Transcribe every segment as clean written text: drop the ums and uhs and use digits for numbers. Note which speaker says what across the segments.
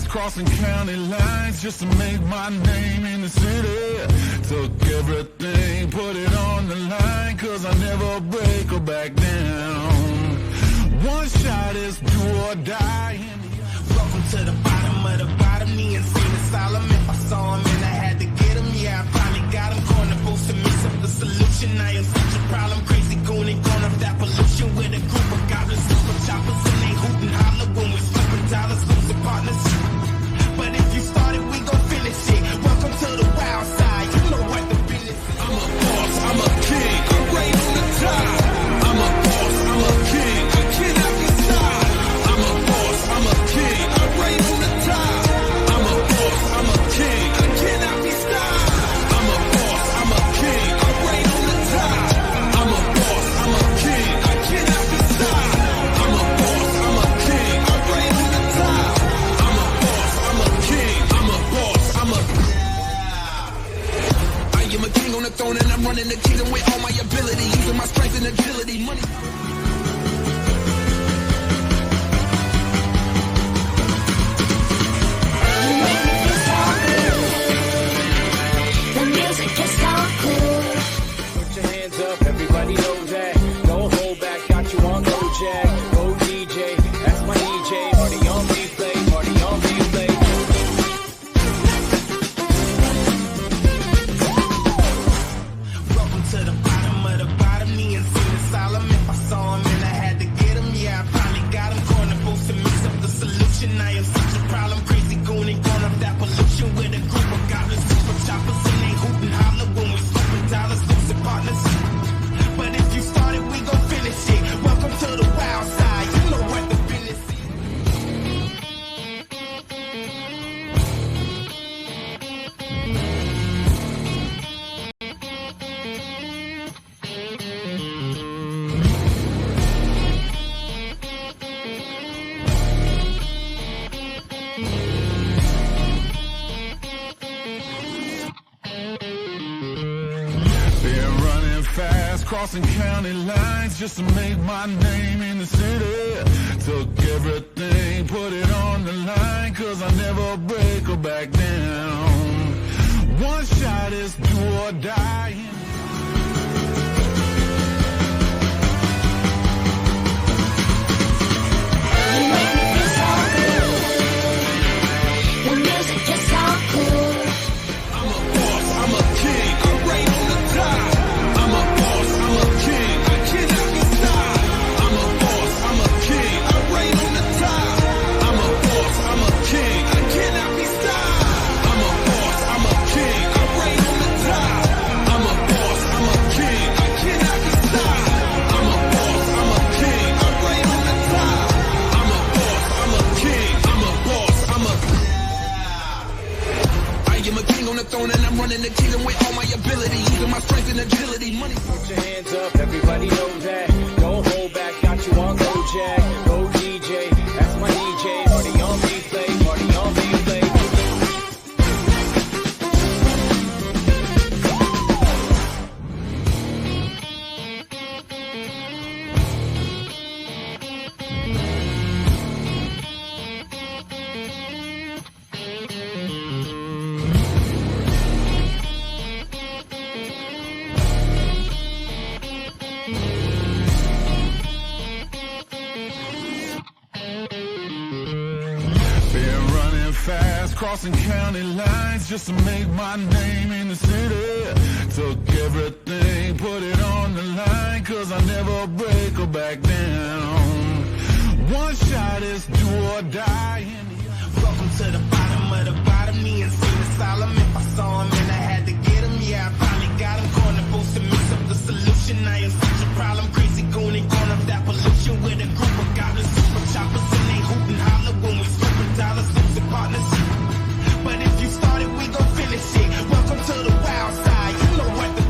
Speaker 1: Crossing county lines just to make my name in the city. Took everything, put it on the line, cause I never break or back down. One shot is do or die.
Speaker 2: Welcome to the bottom of the bottom, me and Cena Solomon. If I saw him and I had to get him, yeah, I finally got him. Corner boost to mix up the solution. I am such a problem, crazy goon and gone off that pollution. With a group of goblins, super choppers, and they hoot and holler when we flipping dollars, losing partners. But if you started, we gon' finish it. Welcome to the wild side. You know what the business is.
Speaker 3: I'm a boss, I'm a king, I'm right on the top. I'm a boss, I'm a king, I cannot be stopped. I'm a boss, I'm a king, I'm right on the top. I'm a boss, I'm a king, I cannot be stopped. I'm a boss, I'm a king, I'm right on the top. I'm a boss, I'm a king, I cannot be stopped. I'm a boss, I'm a king, I'm right on the top. I'm a boss, I'm a king, I'm a boss, I'm a... I am a king on the throne and I'm running the kingdom with all my ability, using my strength and agility. Money.
Speaker 4: The music is so cool.
Speaker 5: Put your hands up, everybody know that. Don't hold back, got you on Kojak. Go DJ, that's my DJ. Party on replay, party on replay.
Speaker 2: Welcome to the bottom of the bottom, me and Cena Solomon. If I saw him and I had to get him, yeah, I finally got him. Corner boost to mix up the solution. I am such a problem, crazy goon and gone off that pollution. With a group of goblins, super choppers, and they hoot and holler when we flipping dollars, losing partners. But if you started, we gon' finish it. Welcome to the wild side. You know what the business is.
Speaker 1: Been running fast, crossing county lines just to make my name in the city. Took everything, put it on the line, cause I never break or back down. One shot is do or die.
Speaker 4: You make me feel so good. The music is so cool.
Speaker 3: I'm a boss, I'm a king, I'm right on the top. I'm a boss, I'm a king, I cannot be stopped. I'm a boss, I'm a king, I'm right on the top. I'm a boss, I'm a king, I cannot be stopped. I'm a boss, I'm a king, I'm right on the top. I'm a boss, I'm a king, I cannot be stopped. I'm a boss, I'm a king, I'm right on the top. I'm a boss, I'm a king, I'm a boss, I'm a... I am a king on the throne and I'm running the kingdom with all my ability, using my strength and agility. Money.
Speaker 5: Put your hands up, everybody know that. Don't hold back, got you on Kojak. Go DJ, that's my DJ. Party on replay, party on replay.
Speaker 1: Been running fast, crossing county lines just to make my name in the city. Took everything, put it on the line, cause I never break or back down. One shot is do or die.
Speaker 2: Welcome to the bottom of the bottom, me and Cena Solomon. If I saw him and I had to get him, yeah, I finally got him. Corner boost to mix up the solution. I am such a problem, crazy goon and gone off that pollution. With a group of goblins, super choppers, and they hoot and holler when we flipping dollars, losing partners. But if you started, we gon' finish it. Welcome to the wild side. You know what the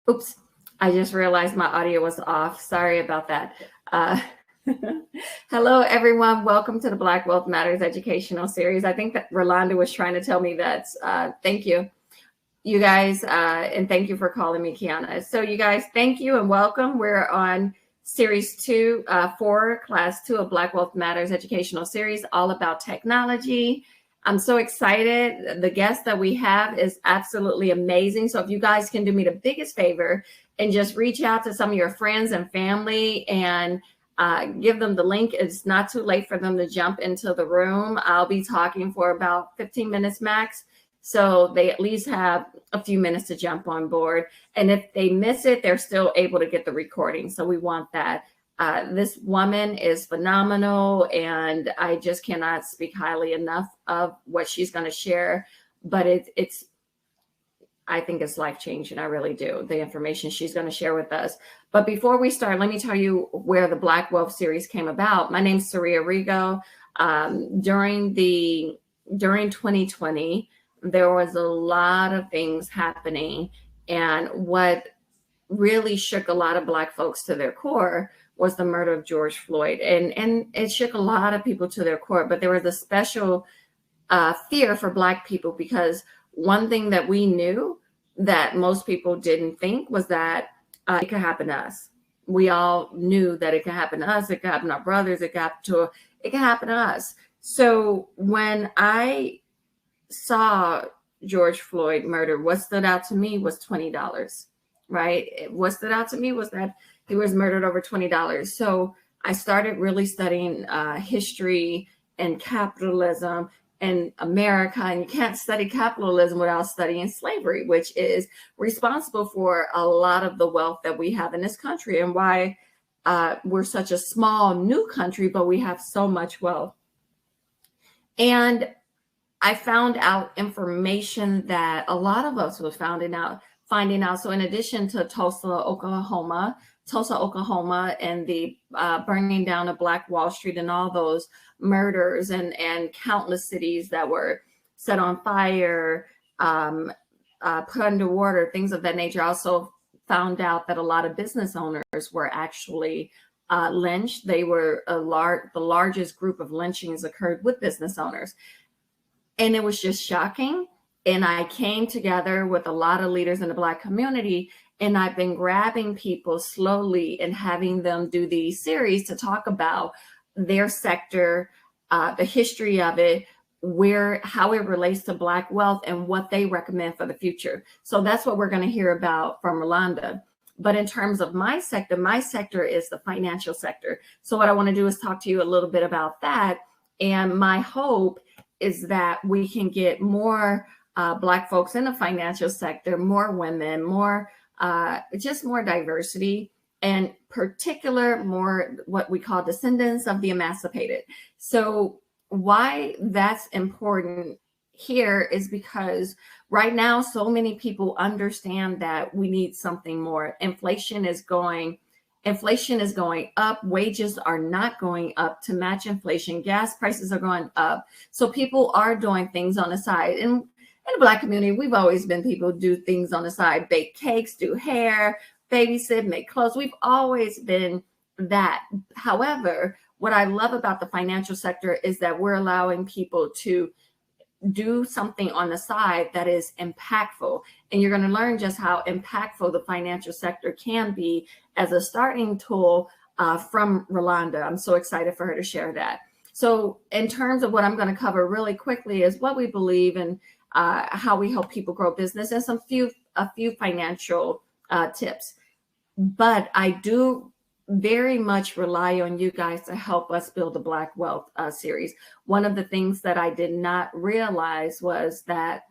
Speaker 6: Oops, I just realized my audio was off. Sorry about that. Hello, everyone. Welcome to the Black Wealth Matters educational series. I think that Rolanda was trying to tell me that. Thank you, you guys, and thank you for calling me Kiana. So you guys, thank you and welcome. We're on series 2, 4, class 2 of Black Wealth Matters educational series, all about technology. I'm so excited. The guest that we have is absolutely amazing. So if you guys can do me the biggest favor and just reach out to some of your friends and family and give them the link. It's not too late for them to jump into the room. I'll be talking for about 15 minutes max. So they at least have a few minutes to jump on board. And if they miss it, they're still able to get the recording. So we want that. This woman is phenomenal, and I just cannot speak highly enough of what she's going to share. But it's I think it's life-changing. I really do. The information she's going to share with us. But before we start, let me tell you where the Black Wealth series came about. My name's Saria Rigo. During 2020, there was a lot of things happening, and what really shook a lot of Black folks to their core was the murder of George Floyd. And it shook a lot of people to their core, but there was a special fear for Black people, because one thing that we knew that most people didn't think was that it could happen to us. We all knew that it could happen to us. It could happen to our brothers. It could happen to us. So when I saw George Floyd murder, what stood out to me was $20, right? What stood out to me was that he was murdered over $20. So I started really studying history and capitalism in America. And you can't study capitalism without studying slavery, which is responsible for a lot of the wealth that we have in this country, and why we're such a small new country, but we have so much wealth. And I found out information that a lot of us were finding out. So in addition to Tulsa, Oklahoma, and the burning down of Black Wall Street and all those murders and countless cities that were set on fire, put underwater, things of that nature. I also found out that a lot of business owners were actually lynched. They were the largest group of lynchings occurred with business owners. And it was just shocking. And I came together with a lot of leaders in the Black community, and I've been grabbing people slowly and having them do these series to talk about their sector, the history of it, how it relates to Black wealth, and what they recommend for the future. So that's what we're going to hear about from Rolanda. But in terms of my sector is the financial sector. So what I want to do is talk to you a little bit about that. And my hope is that we can get more Black folks in the financial sector, more women, more diversity, and particular more what we call descendants of the emancipated. So why that's important here is because right now so many people understand that we need something more. Inflation is going up. Wages are not going up to match inflation. Gas prices are going up. So people are doing things on the side. And in the Black community, we've always been people who do things on the side, bake cakes, do hair, babysit, make clothes. We've always been that. However, what I love about the financial sector is that we're allowing people to do something on the side that is impactful. And you're going to learn just how impactful the financial sector can be as a starting tool from Rolanda. I'm so excited for her to share that. So in terms of what I'm going to cover really quickly is what we believe in, how we help people grow business, and a few financial tips. But I do very much rely on you guys to help us build the Black Wealth series. One of the things that I did not realize was that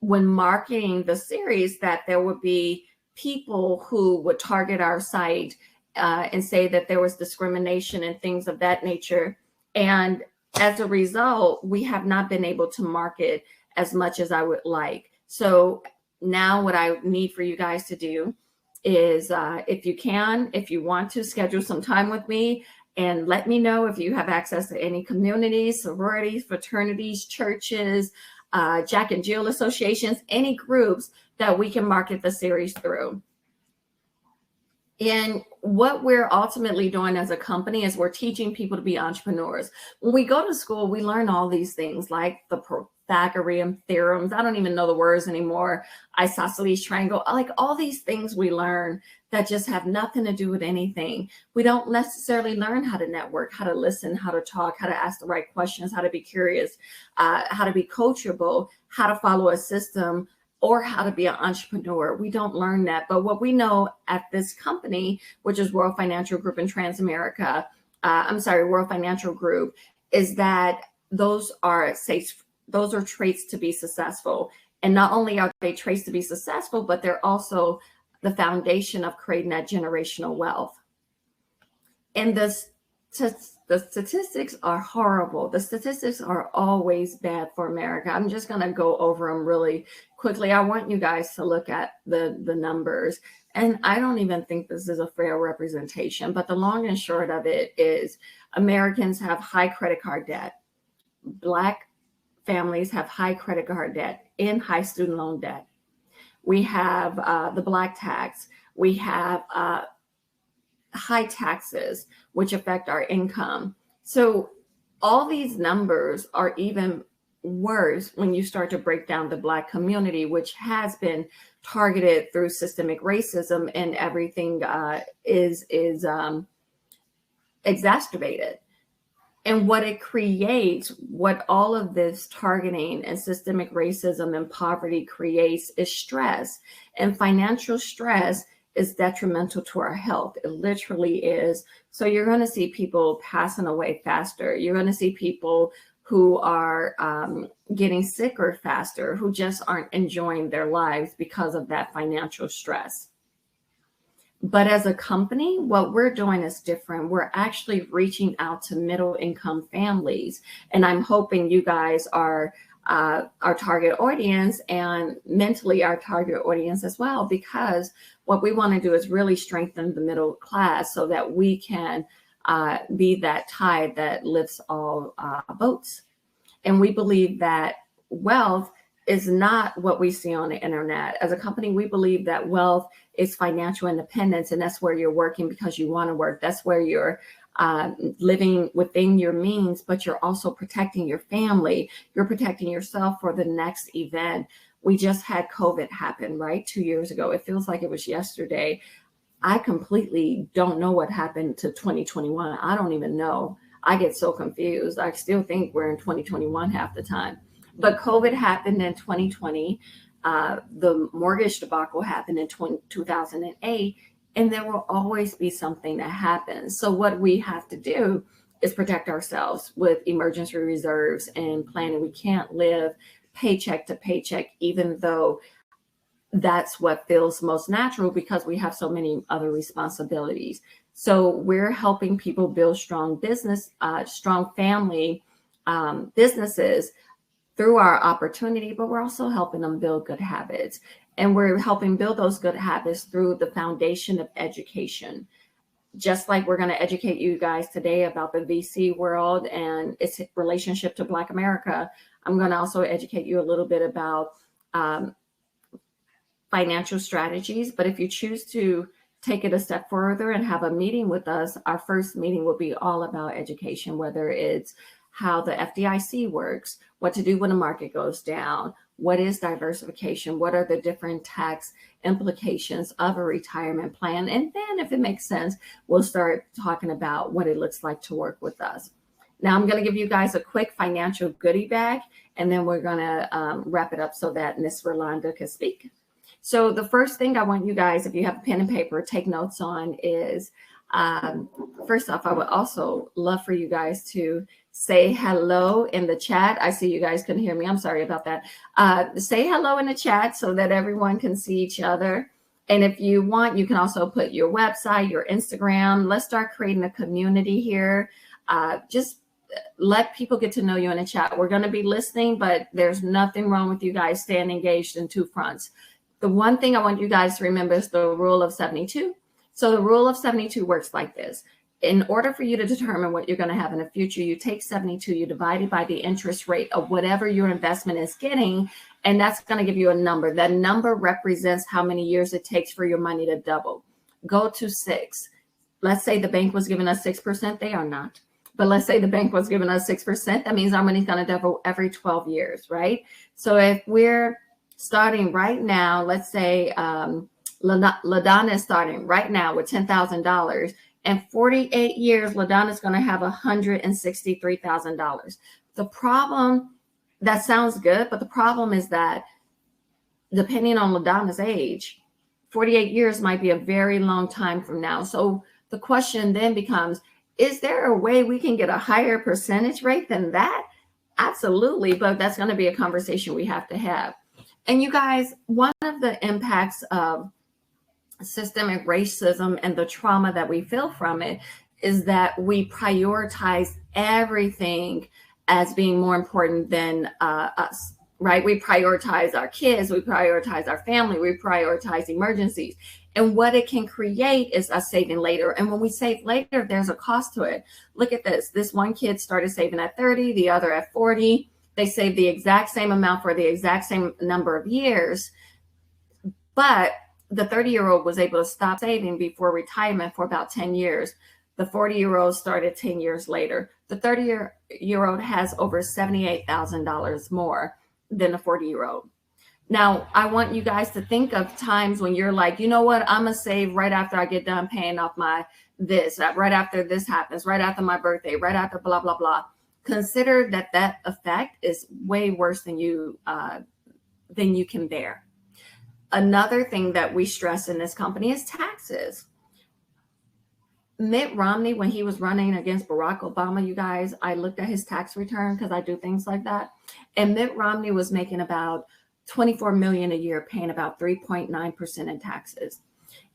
Speaker 6: when marketing the series, that there would be people who would target our site and say that there was discrimination and things of that nature. And as a result, we have not been able to market as much as I would like. So now what I need for you guys to do is if you want to schedule some time with me, and let me know if you have access to any communities, sororities, fraternities, churches, Jack and Jill associations, any groups that we can market the series through. And what we're ultimately doing as a company is we're teaching people to be entrepreneurs. When we go to school, we learn all these things like the Pythagorean theorems. I don't even know the words anymore. Isosceles triangle, like all these things we learn that just have nothing to do with anything. We don't necessarily learn how to network, how to listen, how to talk, how to ask the right questions, how to be curious, how to be coachable, how to follow a system, or how to be an entrepreneur. We don't learn that. But what we know at this company, which is World Financial Group and Transamerica, World Financial Group, is that those are traits to be successful. And not only are they traits to be successful, but they're also the foundation of creating that generational wealth. And the statistics are horrible. The statistics are always bad for America. I'm just going to go over them really quickly. I want you guys to look at the numbers. And I don't even think this is a fair representation, but the long and short of it is Americans have high credit card debt. Black families have high credit card debt and high student loan debt. We have the Black tax. We have high taxes, which affect our income. So all these numbers are even worse when you start to break down the Black community, which has been targeted through systemic racism, and everything is exacerbated. And what it creates, what all of this targeting and systemic racism and poverty creates is stress. And financial stress is detrimental to our health. It literally is. So you're going to see people passing away faster. You're going to see people who are getting sicker faster, who just aren't enjoying their lives because of that financial stress. But as a company, what we're doing is different. We're actually reaching out to middle income families. And I'm hoping you guys are our target audience, and mentally our target audience as well, because what we want to do is really strengthen the middle class so that we can be that tide that lifts all boats. And we believe that wealth is not what we see on the internet. As a company, we believe that wealth is financial independence, and that's where you're working because you want to work. That's where you're living within your means, but you're also protecting your family. You're protecting yourself for the next event. We just had COVID happen, right? 2 years ago. It feels like it was yesterday. I completely don't know what happened to 2021. I don't even know. I get so confused. I still think we're in 2021 half the time. But COVID happened in 2020. The mortgage debacle happened in 2008. And there will always be something that happens. So what we have to do is protect ourselves with emergency reserves and planning. We can't live paycheck to paycheck, even though that's what feels most natural because we have so many other responsibilities. So we're helping people build strong business, strong family businesses through our opportunity, but we're also helping them build good habits. And we're helping build those good habits through the foundation of education. Just like we're going to educate you guys today about the VC world and its relationship to Black America, I'm going to also educate you a little bit about financial strategies. But if you choose to take it a step further and have a meeting with us, our first meeting will be all about education, whether it's how the FDIC works, what to do when the market goes down, what is diversification, what are the different tax implications of a retirement plan. And then if it makes sense, we'll start talking about what it looks like to work with us. Now I'm going to give you guys a quick financial goodie bag, and then we're going to wrap it up so that Ms. Rolanda can speak. So the first thing I want you guys, if you have a pen and paper, take notes on is, first off, I would also love for you guys to say hello in the chat. I see you guys couldn't hear me. I'm sorry about that. Say hello in the chat so that everyone can see each other. And if you want, you can also put your website, your Instagram. Let's start creating a community here. Just let people get to know you in the chat. We're going to be listening, but there's nothing wrong with you guys staying engaged in two fronts. The one thing I want you guys to remember is the rule of 72. So the rule of 72 works like this. In order for you to determine what you're going to have in the future, you take 72, you divide it by the interest rate of whatever your investment is getting, and that's going to give you a number. That number represents how many years it takes for your money to double. go to 6. Let's say the bank was giving us 6%. They are not. But let's say the bank was giving us 6%. That means our money's going to double every 12 years, right? So if we're starting right now, let's say LaDonna is starting right now with $10,000. In 48 years, LaDonna is going to have $163,000. The problem, that sounds good, but the problem is that depending on LaDonna's age, 48 years might be a very long time from now. So the question then becomes, is there a way we can get a higher percentage rate than that? Absolutely, but that's going to be a conversation we have to have. And you guys, one of the impacts of systemic racism and the trauma that we feel from it is that we prioritize everything as being more important than us, right? We prioritize our kids, we prioritize our family, we prioritize emergencies. And what it can create is us saving later. And when we save later, there's a cost to it. Look at this. This one kid started saving at 30, the other at 40. They saved the exact same amount for the exact same number of years. But the 30-year-old was able to stop saving before retirement for about 10 years. The 40-year-old started 10 years later. The 30-year-old has over $78,000 more than the 40-year-old. Now, I want you guys to think of times when you're like, you know what, I'm going to save right after I get done paying off my this, right after this happens, right after my birthday, right after blah, blah, blah. Consider that that effect is way worse than you can bear. Another thing that we stress in this company is taxes. Mitt Romney, when he was running against Barack Obama, you guys, I looked at his tax return because I do things like that. And Mitt Romney was making about $24 million a year, paying about 3.9% in taxes.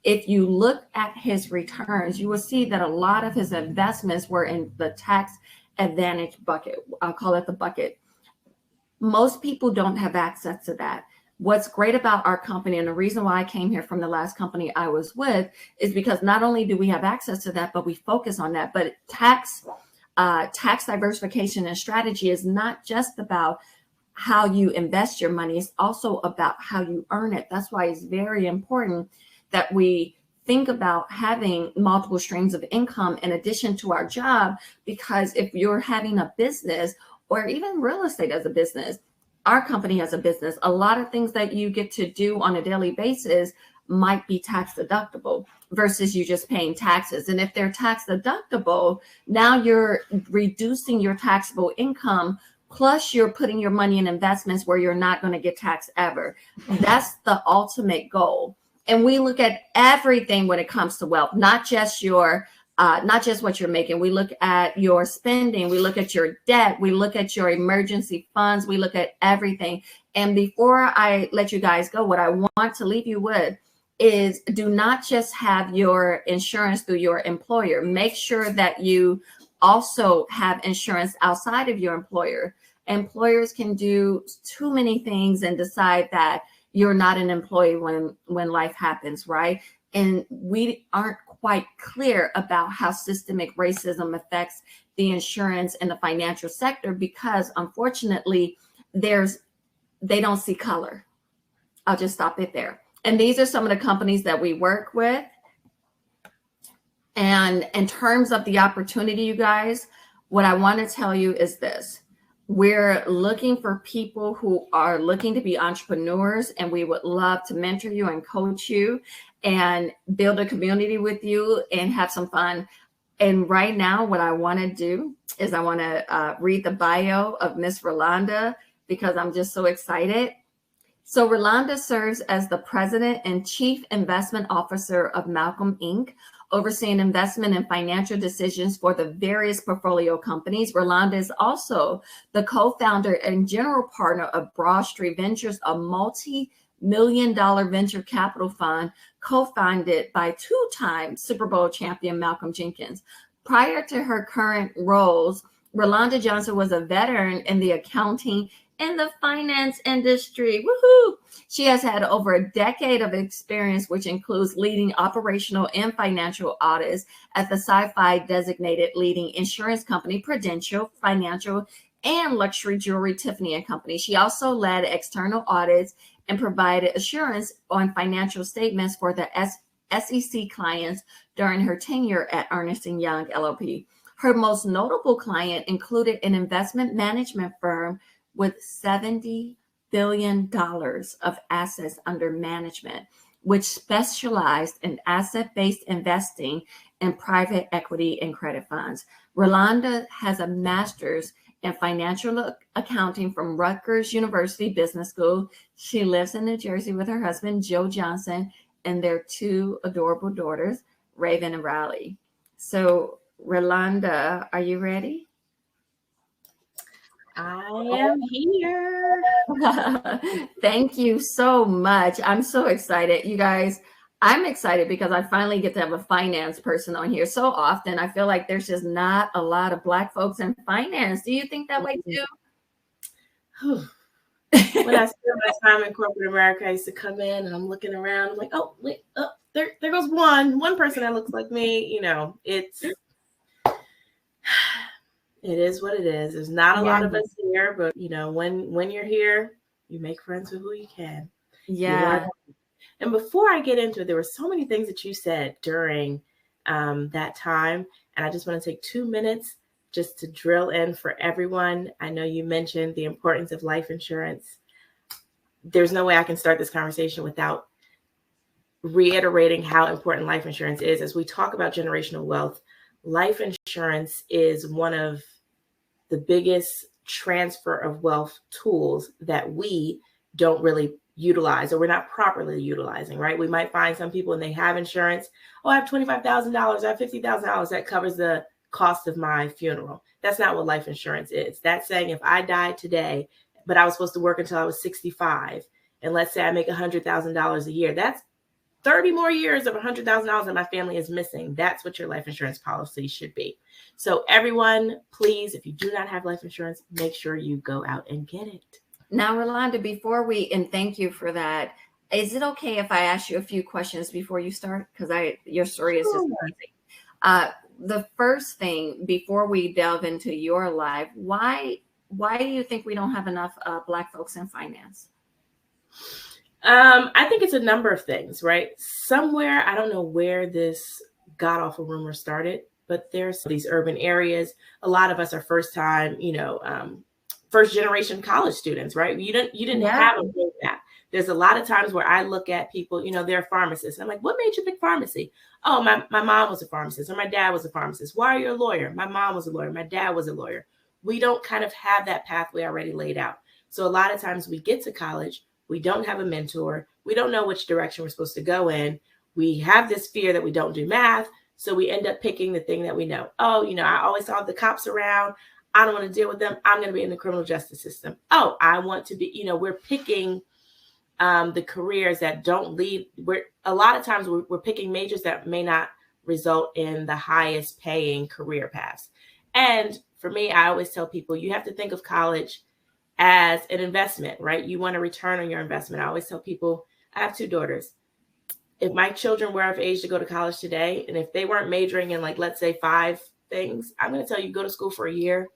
Speaker 6: If you look at his returns, you will see that a lot of his investments were in the tax advantage bucket. I'll call it the bucket. Most people don't have access to that. What's great about our company, and the reason why I came here from the last company I was with, is because not only do we have access to that, but we focus on that. But tax diversification and strategy is not just about how you invest your money. It's also about how you earn it. That's why it's very important that we think about having multiple streams of income in addition to our job, because if you're having a business or even real estate as a business, our company as a business, a lot of things that you get to do on a daily basis might be tax deductible versus you just paying taxes. And if they're tax deductible, now you're reducing your taxable income, plus you're putting your money in investments where you're not going to get taxed ever. That's the ultimate goal. And we look at everything when it comes to wealth, not just what you're making. We look at your spending, we look at your debt, we look at your emergency funds, we look at everything. And before I let you guys go, what I want to leave you with is, do not just have your insurance through your employer. Make sure that you also have insurance outside of your employer. Employers can do too many things and decide that you're not an employee when life happens, right? And we aren't quite clear about how systemic racism affects the insurance and the financial sector, because unfortunately they don't see color. I'll just stop it there. And these are some of the companies that we work with. And in terms of the opportunity, you guys, what I want to tell you is this. We're looking for people who are looking to be entrepreneurs, and we would love to mentor you and coach you and build a community with you and have some fun. And right now, what I want to do is I want to read the bio of Miss Rolanda, because I'm just so excited. So Rolanda serves as the president and chief investment officer of Malcolm Inc., overseeing investment and financial decisions for the various portfolio companies. Rolanda is also the co-founder and general partner of Broad Street Ventures, a multi-million-dollar venture capital fund co-founded by two-time Super Bowl champion Malcolm Jenkins. Prior to her current roles, Rolanda Johnson was a veteran in the accounting and the finance industry. Woohoo! She has had over a decade of experience, which includes leading operational and financial audits at the sci-fi designated leading insurance company Prudential Financial and luxury jewelry Tiffany & Company. She also led external audits and provided assurance on financial statements for the SEC clients during her tenure at Ernst & Young LLP. Her most notable client included an investment management firm with $70 billion of assets under management, which specialized in asset-based investing in private equity and credit funds. Rolanda has a master's in financial accounting from Rutgers University Business School. She lives in New Jersey with her husband, Joe Johnson, and their two adorable daughters, Raven and Riley. So, Rolanda, are you ready?
Speaker 7: I am here.
Speaker 6: Thank you so much. I'm so excited. You guys, I'm excited because I finally get to have a finance person on here. So often I feel like there's just not a lot of Black folks in finance. Do you think that way too?
Speaker 7: When I spent my time in corporate America, I used to come in and I'm looking around. I'm like, oh, wait, there goes one person that looks like me. You know, it is what it is. There's not a lot of us here, but you know, when you're here, you make friends with who you can.
Speaker 6: Yeah.
Speaker 7: And before I get into it, there were so many things that you said during that time. And I just want to take 2 minutes just to drill in for everyone. I know you mentioned the importance of life insurance. There's no way I can start this conversation without reiterating how important life insurance is. As we talk about generational wealth, life insurance is one of the biggest transfer of wealth tools that we don't really utilize, or we're not properly utilizing, right? We might find some people and they have insurance. Oh, I have $25,000, I have $50,000 that covers the cost of my funeral. That's not what life insurance is. That's saying if I died today, but I was supposed to work until I was 65, and let's say I make $100,000 a year, that's 30 more years of $100,000 that my family is missing. That's what your life insurance policy should be. So everyone, please, if you do not have life insurance, make sure you go out and get it.
Speaker 6: Now, Rolanda, and thank you for that. Is it okay if I ask you a few questions before you start? Because your story is just amazing. The first thing, before we delve into your life, why do you think we don't have enough Black folks in finance?
Speaker 7: I think it's a number of things, right? Somewhere, I don't know where this god awful rumor started, but there's these urban areas. A lot of us are first generation college students, right? You didn't have a roadmap. There's a lot of times where I look at people, they're pharmacists. I'm like, what made you pick pharmacy? Oh, my mom was a pharmacist, or my dad was a pharmacist. Why are you a lawyer? My mom was a lawyer. My dad was a lawyer. We don't kind of have that pathway already laid out. So a lot of times we get to college, we don't have a mentor. We don't know which direction we're supposed to go in. We have this fear that we don't do math. So we end up picking the thing that we know. Oh, I always saw the cops around. I don't want to deal with them. I'm going to be in the criminal justice system. Oh, I want to be, we're picking the careers that don't lead. A lot of times we're picking majors that may not result in the highest paying career paths. And for me, I always tell people, you have to think of college as an investment, right? You want a return on your investment. I always tell people, I have 2 daughters. If my children were of age to go to college today, and if they weren't majoring in, like, let's say 5 things, I'm going to tell you, go to school for a year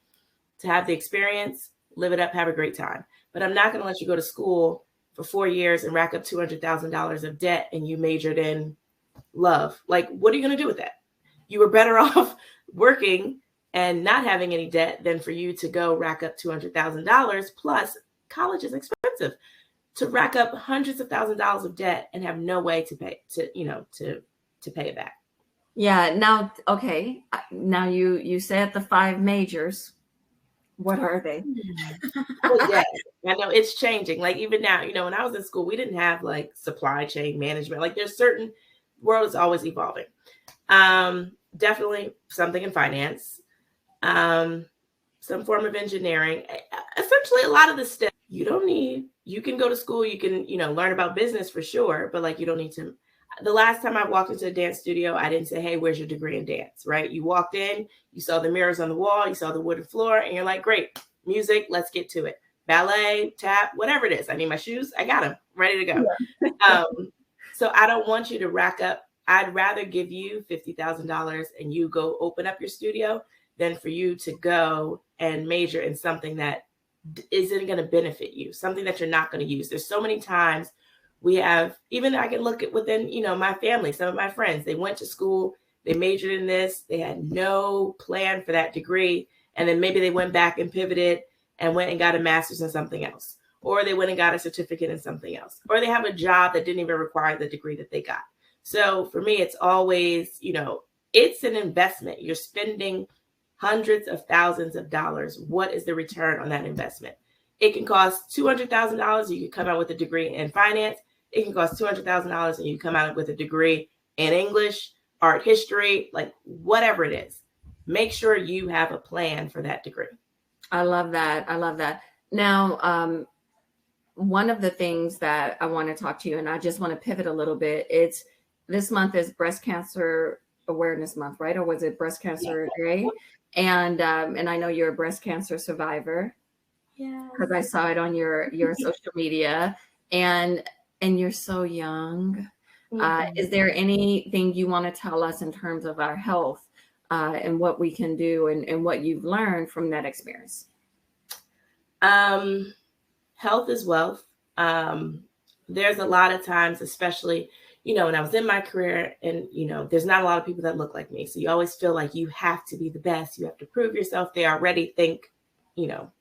Speaker 7: to have the experience, live it up, have a great time. But I'm not going to let you go to school for 4 years and rack up $200,000 of debt and you majored in love. Like, what are you going to do with that? You were better off working and not having any debt than for you to go rack up $200,000. Plus, college is expensive. To rack up hundreds of thousands of dollars of debt and have no way to pay to pay it back.
Speaker 6: Yeah. Now, okay. Now you said the 5 majors. What are they?
Speaker 7: Well, yeah, I know it's changing. Like even now, when I was in school, we didn't have like supply chain management. Like there's certain world is always evolving. Definitely something in finance, some form of engineering. Essentially, a lot of the stuff you don't need. You can go to school. You can learn about business for sure, but like you don't need to. The last time I walked into a dance studio, I didn't say, hey, where's your degree in dance, right? You walked in, you saw the mirrors on the wall, you saw the wooden floor, and you're like, great, music, let's get to it. Ballet, tap, whatever it is. I need my shoes. I got them ready to go. Yeah. So I don't want you to rack up. I'd rather give you $50,000 and you go open up your studio than for you to go and major in something that isn't going to benefit you, something that you're not going to use. There's so many times We have, even I can look at within, you know, my family, some of my friends, they went to school, they majored in this, they had no plan for that degree. And then maybe they went back and pivoted and went and got a master's in something else, or they went and got a certificate in something else, or they have a job that didn't even require the degree that they got. So for me, it's always, you know, it's an investment. You're spending hundreds of thousands of dollars. What is the return on that investment? It can cost $200,000. You can come out with a degree in finance. It can cost $200,000 and you come out with a degree in English, art history, like whatever it is. Make sure you have a plan for that degree.
Speaker 6: I love that. I love that. Now, one of the things that I want to talk to you, and I just want to pivot a little bit. It's this month is Breast Cancer Awareness Month, right? Or was it Breast Cancer Day? And I know you're a breast cancer survivor.
Speaker 7: Yeah.
Speaker 6: Because I saw it on your social media, and you're so young. Is there anything you want to tell us in terms of our health and what we can do and what you've learned from that experience?
Speaker 7: Health is wealth. There's a lot of times, especially, you know, when I was in my career and, you know, there's not a lot of people that look like me. So you always feel like you have to be the best. You have to prove yourself. They already think, you know,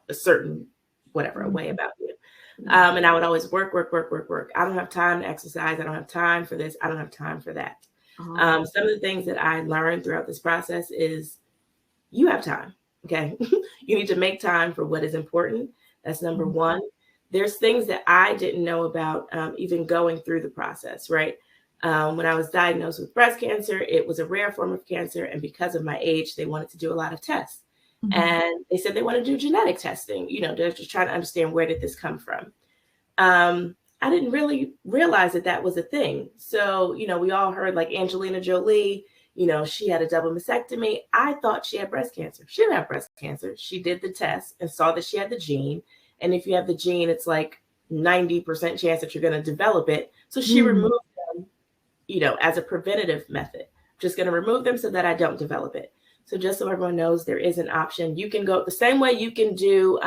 Speaker 7: a certain whatever, a way about you. And I would always work. I don't have time to exercise. I don't have time for this. I don't have time for that. Some of the things that I learned throughout this process is you have time. Okay. You need to make time for what is important. That's number one. There's things that I didn't know about even going through the process, right? When I was diagnosed with breast cancer, it was a rare form of cancer. And because of my age, they wanted to do a lot of tests. And they said they want to do genetic testing, you know, they're just trying to understand where did this come from. I didn't really realize that that was a thing. So, you know, we all heard like Angelina Jolie, you know, she had a double mastectomy. I thought she had breast cancer. She didn't have breast cancer. She did the test and saw that she had the gene. And if you have the gene, it's like 90% chance that you're going to develop it. So she removed them, you know, as a preventative method. Just going to remove them so that I don't develop it. So just so everyone knows, there is an option. You can go the same way you can do,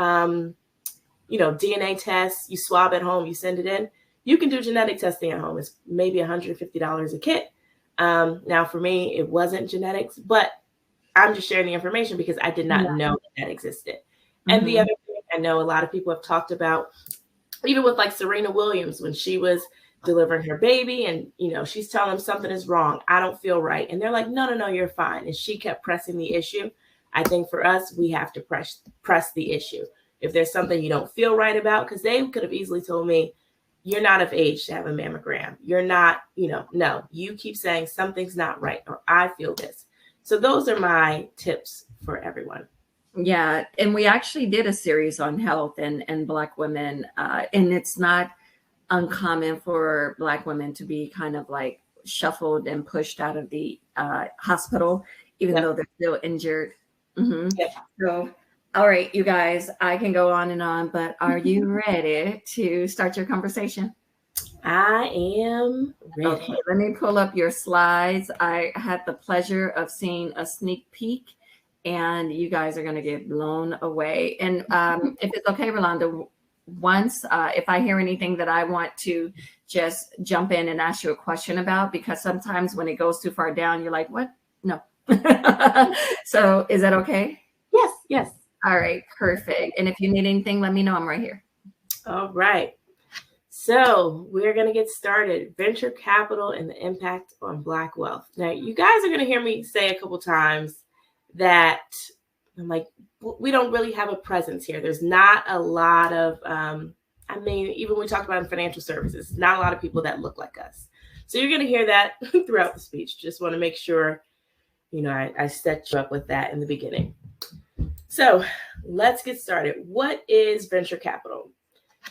Speaker 7: you know, DNA tests. You swab at home, you send it in. You can do genetic testing at home. It's maybe $150 a kit. Now, for me, it wasn't genetics, but I'm just sharing the information because I did not know that existed. And the other thing I know a lot of people have talked about, even with like Serena Williams, when she was delivering her baby and, you know, she's telling them something is wrong. I don't feel right. And they're like, no, you're fine. And she kept pressing the issue. I think for us, we have to press the issue. If there's something you don't feel right about, because they could have easily told me, you're not of age to have a mammogram. You're not, you know, no, you keep saying something's not right, or I feel this. So those are my tips for everyone.
Speaker 6: Yeah. And we actually did a series on health and Black women. And it's not uncommon for Black women to be kind of like shuffled and pushed out of the hospital, even though they're still injured. So, all right, you guys, I can go on and on, but are you ready to start your conversation?
Speaker 7: I am ready.
Speaker 6: Okay, let me pull up your slides. I had the pleasure of seeing a sneak peek, and you guys are going to get blown away. And if it's okay, Rolanda, once if I hear anything that I want to just jump in and ask you a question about, because sometimes when it goes too far down, you're like, what? No. So is that okay?
Speaker 7: Yes.
Speaker 6: All right, perfect. And if you need anything, let me know. I'm right here.
Speaker 7: All right. So we're going to get started. Venture capital and the impact on Black wealth. Now, you guys are going to hear me say a couple times that I'm like, we don't really have a presence here. There's not a lot of, I mean, even when we talked about in financial services, not a lot of people that look like us. So you're going to hear that throughout the speech. Just want to make sure, you know, I set you up with that in the beginning. So let's get started. What is venture capital?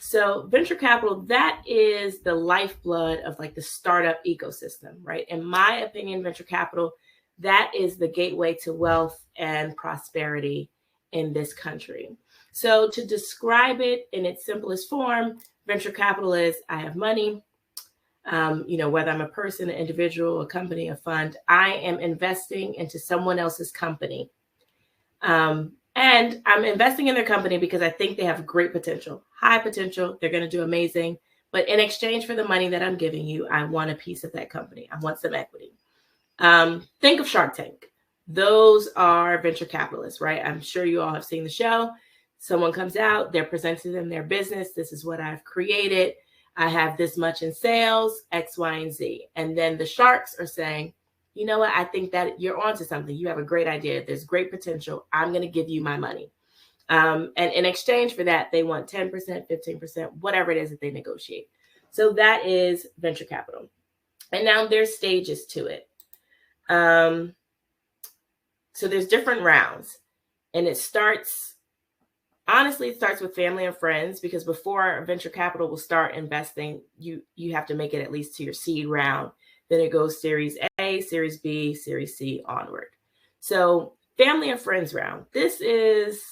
Speaker 7: So venture capital, that is the lifeblood of like the startup ecosystem, right? In my opinion, venture capital, that is the gateway to wealth and prosperity in this country. So to describe it in its simplest form, venture capital is I have money, you know, whether I'm a person, an individual, a company, a fund, I am investing into someone else's company. And I'm investing in their company because I think they have great potential, high potential. They're going to do amazing, But in exchange for the money that I'm giving you, I want a piece of that company. I want some equity. Think of Shark Tank. Those are venture capitalists, right? I'm sure you all have seen the show. Someone comes out, they're presenting them their business. This is what I've created. I have this much in sales, X, Y, and Z. And then the sharks are saying, you know what? I think that you're onto something. You have a great idea. There's great potential. I'm going to give you my money. And in exchange for that, they want 10%, 15%, whatever it is that they negotiate. So that is venture capital. And now there's stages to it. So there's different rounds. And it starts with family and friends, because before venture capital will start investing, you have to make it at least to your seed round. Then it goes Series A, Series B, Series C onward. So family and friends round. This is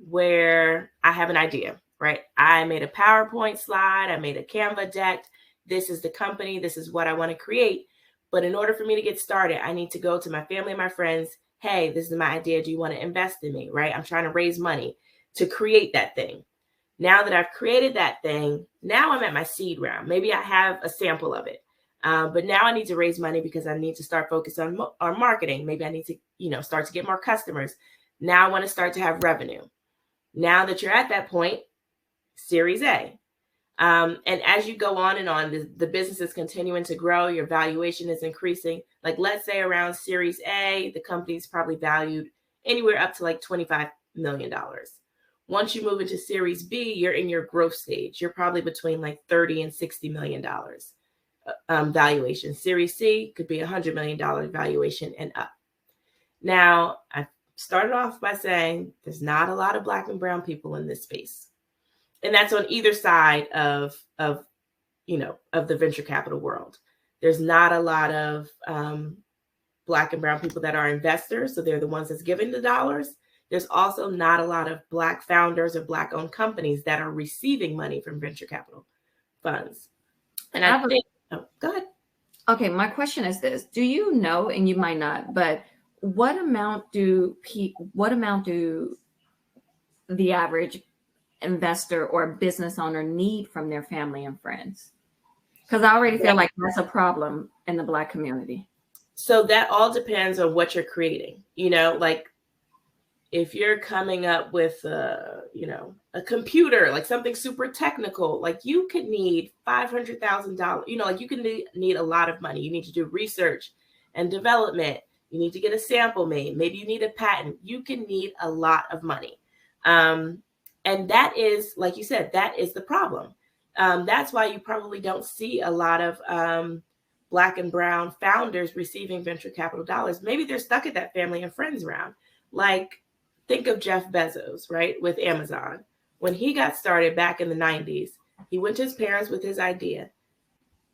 Speaker 7: where I have an idea, right? I made a PowerPoint slide. I made a Canva deck. This is the company. This is what I want to create. But in order for me to get started, I need to go to my family and my friends. Hey, this is my idea. Do you want to invest in me, right? I'm trying to raise money to create that thing. Now that I've created that thing, now I'm at my seed round. Maybe I have a sample of it. But now I need to raise money because I need to start focusing on marketing. Maybe I need to, start to get more customers. Now I want to start to have revenue. Now that you're at that point, Series A. And as you go on and on, the business is continuing to grow. Your valuation is increasing. Like, let's say around Series A, the company's probably valued anywhere up to like $25 million. Once you move into Series B, you're in your growth stage. You're probably between like $30 and $60 million valuation. Series C could be $100 million valuation and up. Now, I started off by saying there's not a lot of Black and brown people in this space. And that's on either side of the venture capital world. There's not a lot of Black and brown people that are investors. So they're the ones that's giving the dollars. There's also not a lot of Black founders or Black owned companies that are receiving money from venture capital funds. And I think, go ahead.
Speaker 6: Okay, my question is this. Do you know, and you might not, but what amount do the average investor or business owner need from their family and friends? Because I already feel like that's a problem in the Black community.
Speaker 7: So that all depends on what you're creating. Like if you're coming up with a computer, like something super technical, like you could need $500,000, like you can need a lot of money. You need to do research and development. You need to get a sample made. Maybe you need a patent. You can need a lot of money. And that is, like you said, that is the problem. That's why you probably don't see a lot of Black and brown founders receiving venture capital dollars. Maybe they're stuck at that family and friends round. Like, think of Jeff Bezos, right, with Amazon. When he got started back in the 90s, he went to his parents with his idea.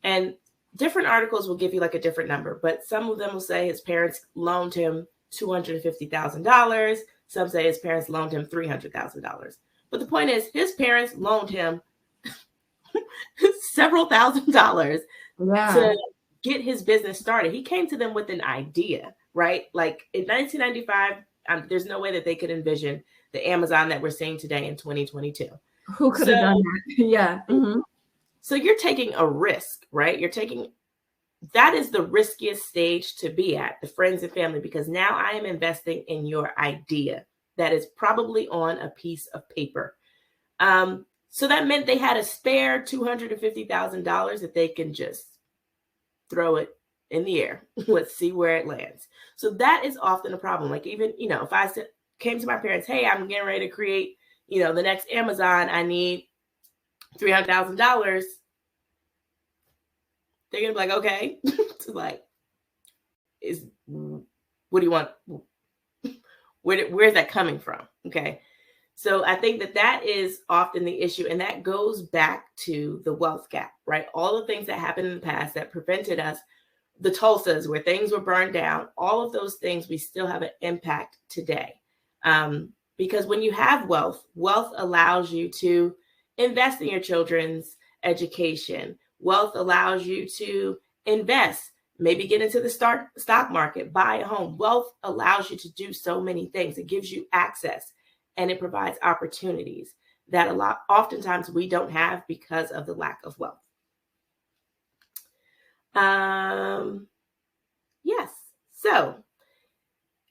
Speaker 7: And different articles will give you like a different number, but some of them will say his parents loaned him $250,000. Some say his parents loaned him $300,000. But the point is, his parents loaned him several $1,000s to get his business started. He came to them with an idea, right? Like in 1995, there's no way that they could envision the Amazon that we're seeing today in 2022.
Speaker 6: Who could have done that? Yeah. Mm-hmm.
Speaker 7: So you're taking a risk, right? That is the riskiest stage to be at, the friends and family, because now I am investing in your idea that is probably on a piece of paper. So that meant they had a spare $250,000 that they can just throw it in the air. Let's see where it lands. So that is often a problem. Like even, if I came to my parents, hey, I'm getting ready to create, the next Amazon, I need $300,000. They're going to be like, okay. It's like, what do you want? Where's that coming from? Okay. So I think that is often the issue. And that goes back to the wealth gap, right? All the things that happened in the past that prevented us, the Tulsas where things were burned down, all of those things, we still have an impact today. Because when you have wealth allows you to invest in your children's education. Wealth allows you to invest, maybe get into the stock market, buy a home. Wealth allows you to do so many things. It gives you access and it provides opportunities that oftentimes we don't have because of the lack of wealth. Yes. So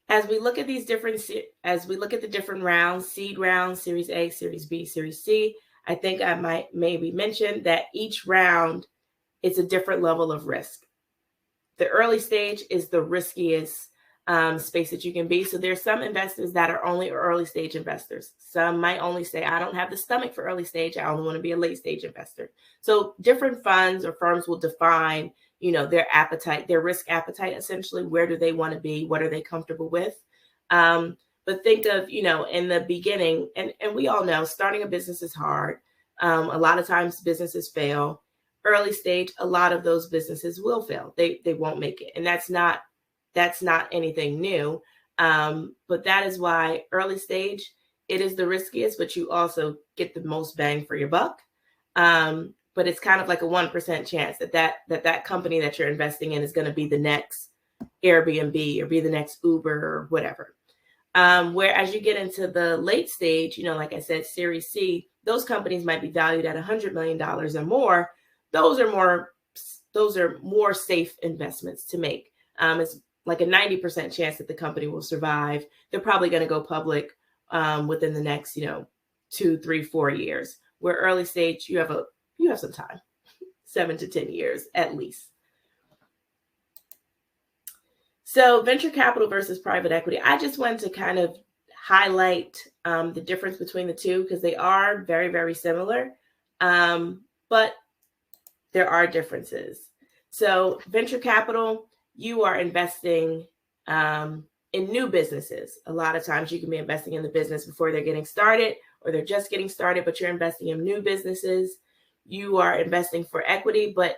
Speaker 7: as we look at these different, as we look at the different rounds, seed rounds, Series A, Series B, Series C, I think I might maybe mention that each round is a different level of risk. The early stage is the riskiest space that you can be. So there's some investors that are only early stage investors. Some might only say, I don't have the stomach for early stage. I only want to be a late stage investor. So different funds or firms will define, their appetite, their risk appetite, essentially. Where do they want to be? What are they comfortable with? But think of, in the beginning, and we all know starting a business is hard. A lot of times businesses fail. Early stage, a lot of those businesses will fail. They won't make it. And that's not anything new. But that is why early stage, it is the riskiest, but you also get the most bang for your buck. But it's kind of like a 1% chance that company that you're investing in is going to be the next Airbnb or be the next Uber or whatever. Whereas you get into the late stage, like I said, Series C, those companies might be valued at $100 million or more. Those are more safe investments to make. It's like a 90% chance that the company will survive. They're probably going to go public within the next, 2, 3, 4 years. Where early stage, you have some time, 7 to 10 years at least. So venture capital versus private equity. I just wanted to kind of highlight the difference between the two because they are very, very similar, but there are differences. So venture capital, you are investing in new businesses. A lot of times you can be investing in the business before they're getting started or they're just getting started, but you're investing in new businesses. You are investing for equity, but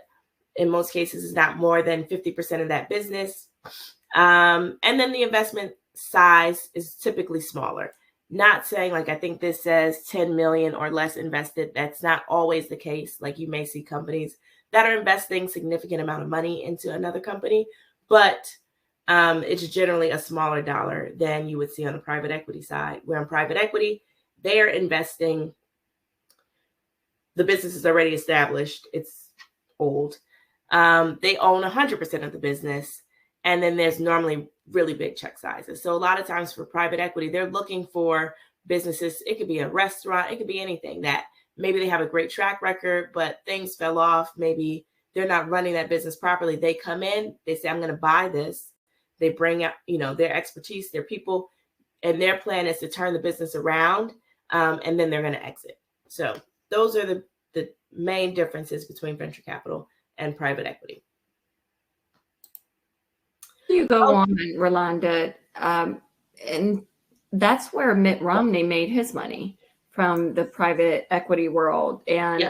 Speaker 7: in most cases, it's not more than 50% of that business. And then the investment size is typically smaller. Not saying like, I think this says 10 million or less invested. That's not always the case. Like you may see companies that are investing significant amount of money into another company, but it's generally a smaller dollar than you would see on the private equity side, where on private equity, they are investing, the business is already established, it's old. They own 100% of the business. And then there's normally really big check sizes. So a lot of times for private equity, they're looking for businesses. It could be a restaurant. It could be anything that maybe they have a great track record, but things fell off. Maybe they're not running that business properly. They come in, they say, I'm going to buy this. They bring out, their expertise, their people, and their plan is to turn the business around. And then they're going to exit. So those are the main differences between venture capital and private equity.
Speaker 6: You go on, Rolanda, and that's where Mitt Romney made his money, from the private equity world. And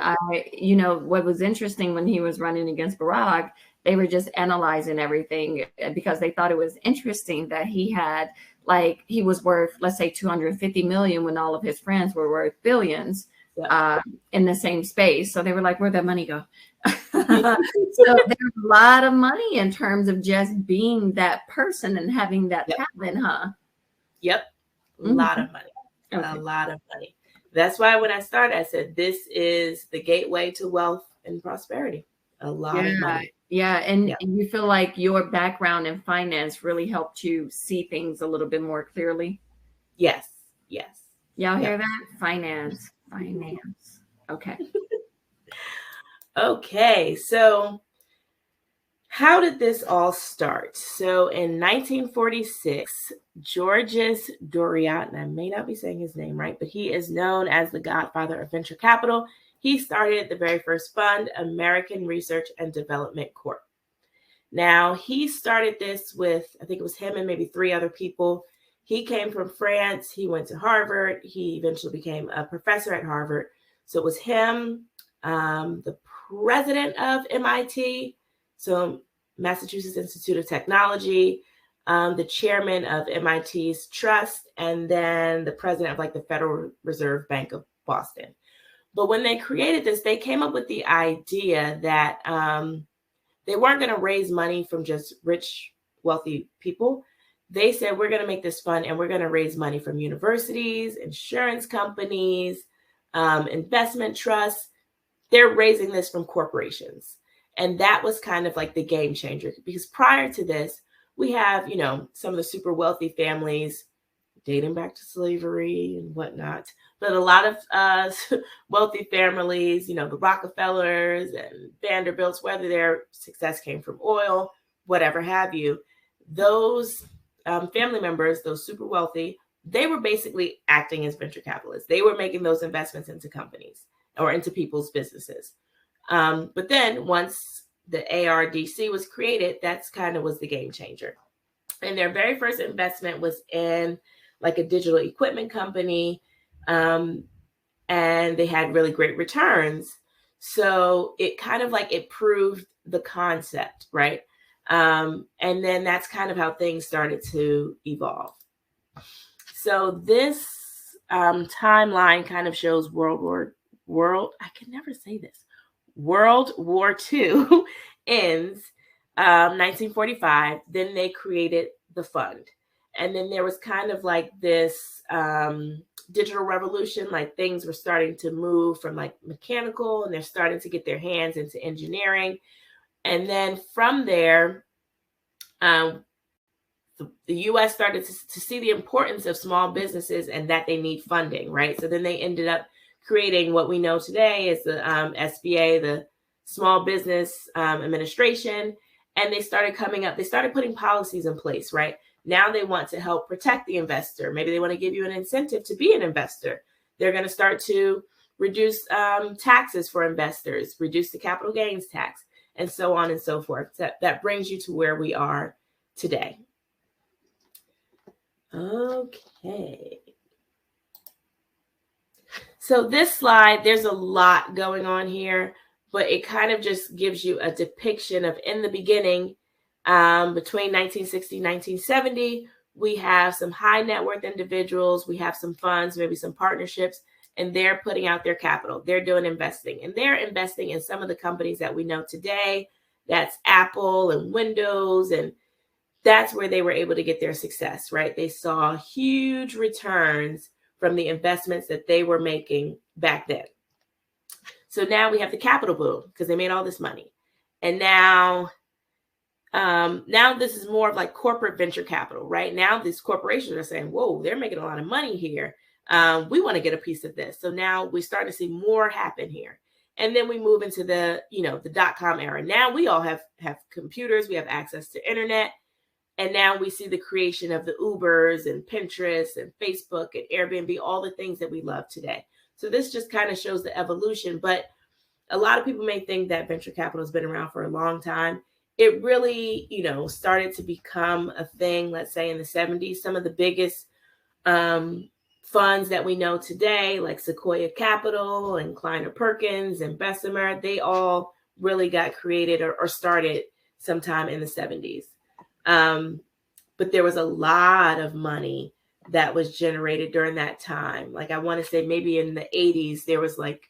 Speaker 6: what was interesting when he was running against Barack, they were just analyzing everything because they thought it was interesting that he was worth, let's say 250 million when all of his friends were worth billions in the same space. So they were like, where'd that money go? So there's a lot of money in terms of just being that person and having that talent, huh?
Speaker 7: Yep. A lot of money. Okay. A lot of money. That's why when I started, I said, this is the gateway to wealth and prosperity. A lot of money.
Speaker 6: Yeah. And you feel like your background in finance really helped you see things a little bit more clearly?
Speaker 7: Yes.
Speaker 6: Y'all hear that? Finance. Okay.
Speaker 7: Okay. So how did this all start? So in 1946, Georges Doriot, and I may not be saying his name right, but he is known as the godfather of venture capital. He started the very first fund, American Research and Development Corp. Now, he started this with, I think it was him and maybe 3 other people. He came from France. He went to Harvard. He eventually became a professor at Harvard. So it was him, the president of MIT, so Massachusetts Institute of Technology, the chairman of MIT's Trust, and then the president of like the Federal Reserve Bank of Boston. But when they created this, they came up with the idea that they weren't going to raise money from just rich, wealthy people. They said, we're going to make this fun and we're going to raise money from universities, insurance companies, investment trusts. They're raising this from corporations. And that was kind of like the game changer, because prior to this, we have, you know, some of the super wealthy families dating back to slavery and whatnot. But a lot of wealthy families, you know, the Rockefellers and Vanderbilts, whether their success came from oil, whatever have you, those family members, those super wealthy, they were basically acting as venture capitalists. They were making those investments into companies or into people's businesses. But then once the ARDC was created, that's kind of was the game changer. And their very first investment was in like a digital equipment company. And they had really great returns. So it kind of like it proved the concept, right? And then that's kind of how things started to evolve. So this timeline kind of shows World War II ends 1945. Then they created the fund. And then there was kind of like this digital revolution, like things were starting to move from like mechanical, and they're starting to get their hands into engineering. And then from there, the U.S. started to see the importance of small businesses and that they need funding, right? So then they ended up creating what we know today as the SBA, the Small Business Administration. And they started putting policies in place, right? Now they want to help protect the investor. Maybe they want to give you an incentive to be an investor. They're going to start to reduce taxes for investors, reduce the capital gains tax, and so on and so forth. That brings you to where we are today. Okay. So this slide, there's a lot going on here, but it kind of just gives you a depiction of in the beginning, between 1960 and 1970, we have some high net worth individuals, we have some funds, maybe some partnerships, and they're putting out their capital. They're doing investing, and they're investing in some of the companies that we know today. That's Apple and Windows, and that's where they were able to get their success, right? They saw huge returns from the investments that they were making back then. So now we have the capital boom because they made all this money. And now this is more of like corporate venture capital, right? Now these corporations are saying, whoa, they're making a lot of money here. We want to get a piece of this. So now we start to see more happen here. And then we move into the .com era. Now we all have computers, we have access to internet. And now we see the creation of the Ubers and Pinterest and Facebook and Airbnb, all the things that we love today. So this just kind of shows the evolution. But a lot of people may think that venture capital has been around for a long time. It really, started to become a thing, let's say in the 70s. Some of the biggest funds that we know today, like Sequoia Capital and Kleiner Perkins and Bessemer, they all really got created or started sometime in the 70s. But there was a lot of money that was generated during that time. Like I want to say maybe in the 80s, there was like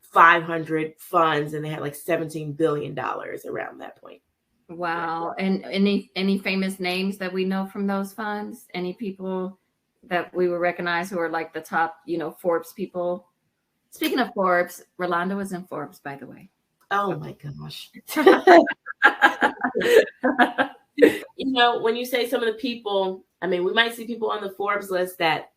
Speaker 7: 500 funds and they had like $17 billion around that point.
Speaker 6: Wow. And any famous names that we know from those funds? Any people that we would recognize who are like the top, Forbes people? Speaking of Forbes, Rolanda was in Forbes, by the way.
Speaker 7: Oh my gosh. When you say some of the people, I mean, we might see people on the Forbes list that,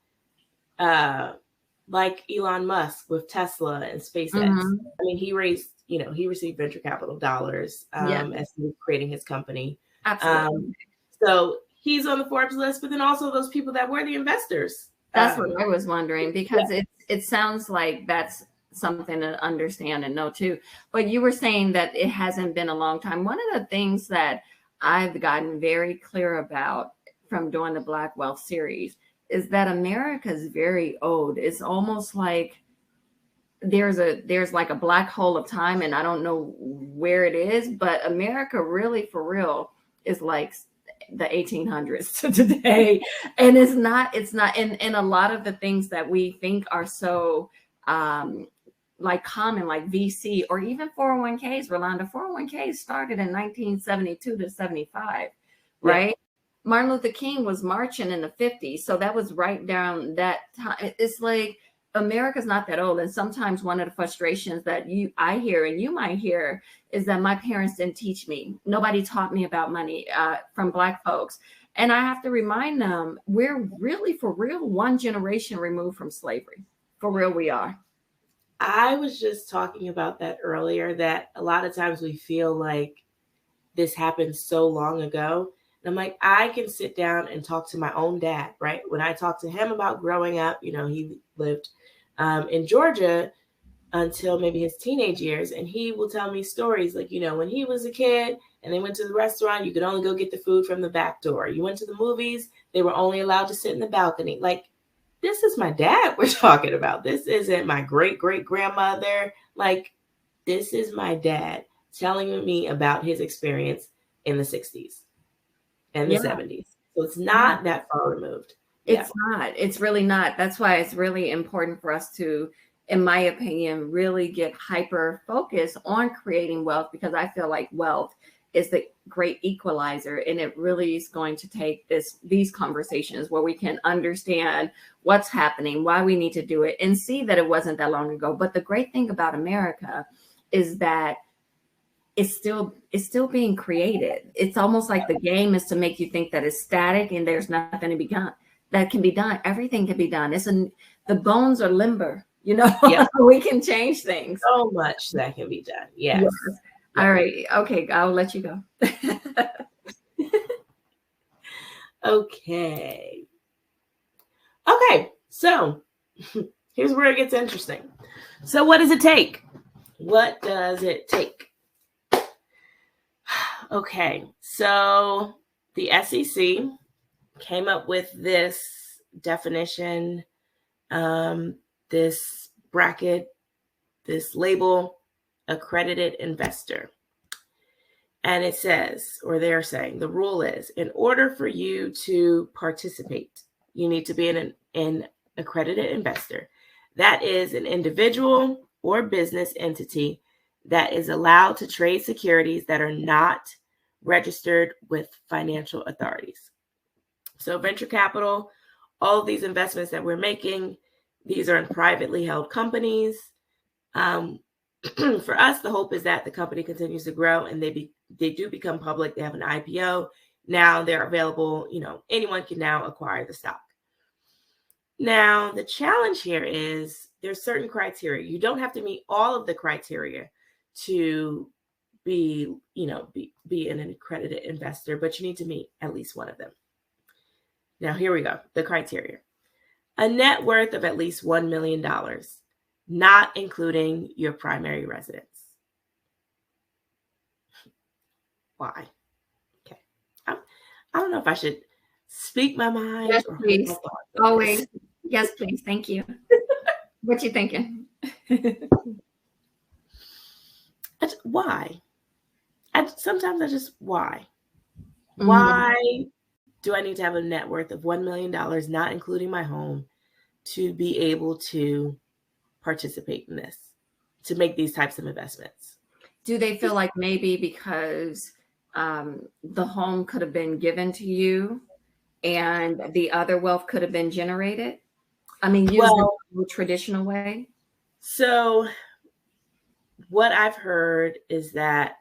Speaker 7: like Elon Musk with Tesla and SpaceX. Mm-hmm. I mean, he received venture capital dollars as he was creating his company.
Speaker 6: Absolutely.
Speaker 7: So he's on the Forbes list, but then also those people that were the investors.
Speaker 6: That's what I was wondering, because it sounds like that's something to understand and know too. But you were saying that it hasn't been a long time. One of the things that I've gotten very clear about from doing the Black Wealth series is that America is very old. It's almost like there's like a black hole of time, and I don't know where it is, but America really for real is like the 1800s to today. And it's not and a lot of the things that we think are so like common, like VC or even 401ks, Rolanda, 401ks started in 1972 to 75, right? Yeah. Martin Luther King was marching in the 50s. So that was right down that time. It's like America's not that old. And sometimes one of the frustrations that I hear and you might hear is that my parents didn't teach me. Nobody taught me about money from Black folks. And I have to remind them, we're really, for real, one generation removed from slavery. For real, we are.
Speaker 7: I was just talking about that earlier, that a lot of times we feel like this happened so long ago. And I'm like, I can sit down and talk to my own dad, right? When I talk to him about growing up, you know, he lived in Georgia until maybe his teenage years. And he will tell me stories like, you know, when he was a kid and they went to the restaurant, you could only go get the food from the back door. You went to the movies, they were only allowed to sit in the balcony. Like, this is my dad we're talking about. This isn't my great-great-grandmother. Like, this is my dad telling me about his experience in the 60s and the 70s. So it's not that far removed.
Speaker 6: It's not. It's really not. That's why it's really important for us to, in my opinion, really get hyper focused on creating wealth, because I feel like wealth is the great equalizer, and it really is going to take these conversations where we can understand what's happening, why we need to do it, and see that it wasn't that long ago. But the great thing about America is that it's still being created. It's almost like the game is to make you think that it's static and there's nothing to be done that can be done. Everything can be done. The bones are limber, you know. We can change things.
Speaker 7: So much that can be done. Yes.
Speaker 6: All right. Okay. I'll let you go.
Speaker 7: Okay. So here's where it gets interesting. So what does it take? What does it take? Okay. So the SEC came up with this definition, this bracket, this label, accredited investor. And it says, or they're saying, the rule is, in order for you to participate, you need to be an accredited investor. That is an individual or business entity that is allowed to trade securities that are not registered with financial authorities. So venture capital, all of these investments that we're making, these are in privately held companies. For us, the hope is that the company continues to grow and they do become public. They have an IPO. Now they're available. You know, anyone can now acquire the stock. Now, the challenge here is there's certain criteria. You don't have to meet all of the criteria to be an accredited investor, but you need to meet at least one of them. Now, here we go. The criteria. A net worth of at least $1 million, not including your primary residence. Why? Okay. I don't know if I should speak my mind.
Speaker 6: Yes,
Speaker 7: or
Speaker 6: please. Always. Yes, please. Thank you. What you thinking?
Speaker 7: Why? Sometimes why? Why do I need to have a net worth of $1 million, not including my home, to be able to participate in this, to make these types of investments?
Speaker 6: Do they feel like maybe because the home could have been given to you and the other wealth could have been generated? I mean, using the traditional way? So
Speaker 7: what I've heard is that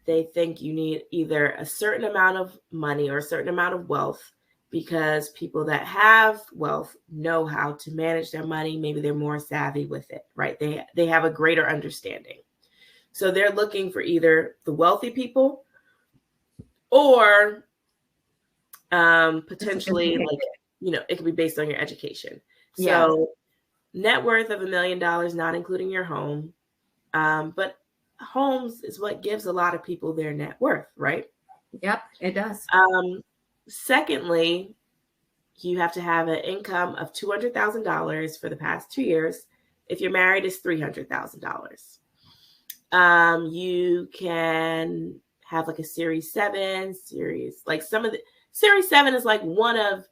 Speaker 7: they think you need either a certain amount of money or a certain amount of wealth, because people that have wealth know how to manage their money. Maybe they're more savvy with it, right? They have a greater understanding. So they're looking for either the wealthy people or potentially, like, you know, it could be based on your education. So net worth of $1 million, not including your home. But homes is what gives a lot of people their net worth, right?
Speaker 6: Yep, it does.
Speaker 7: Secondly, you have to have an income of $200,000 for the past 2 years. If you're married, it's $300,000. You can have like a Series 7, like some of the Series 7 is like one of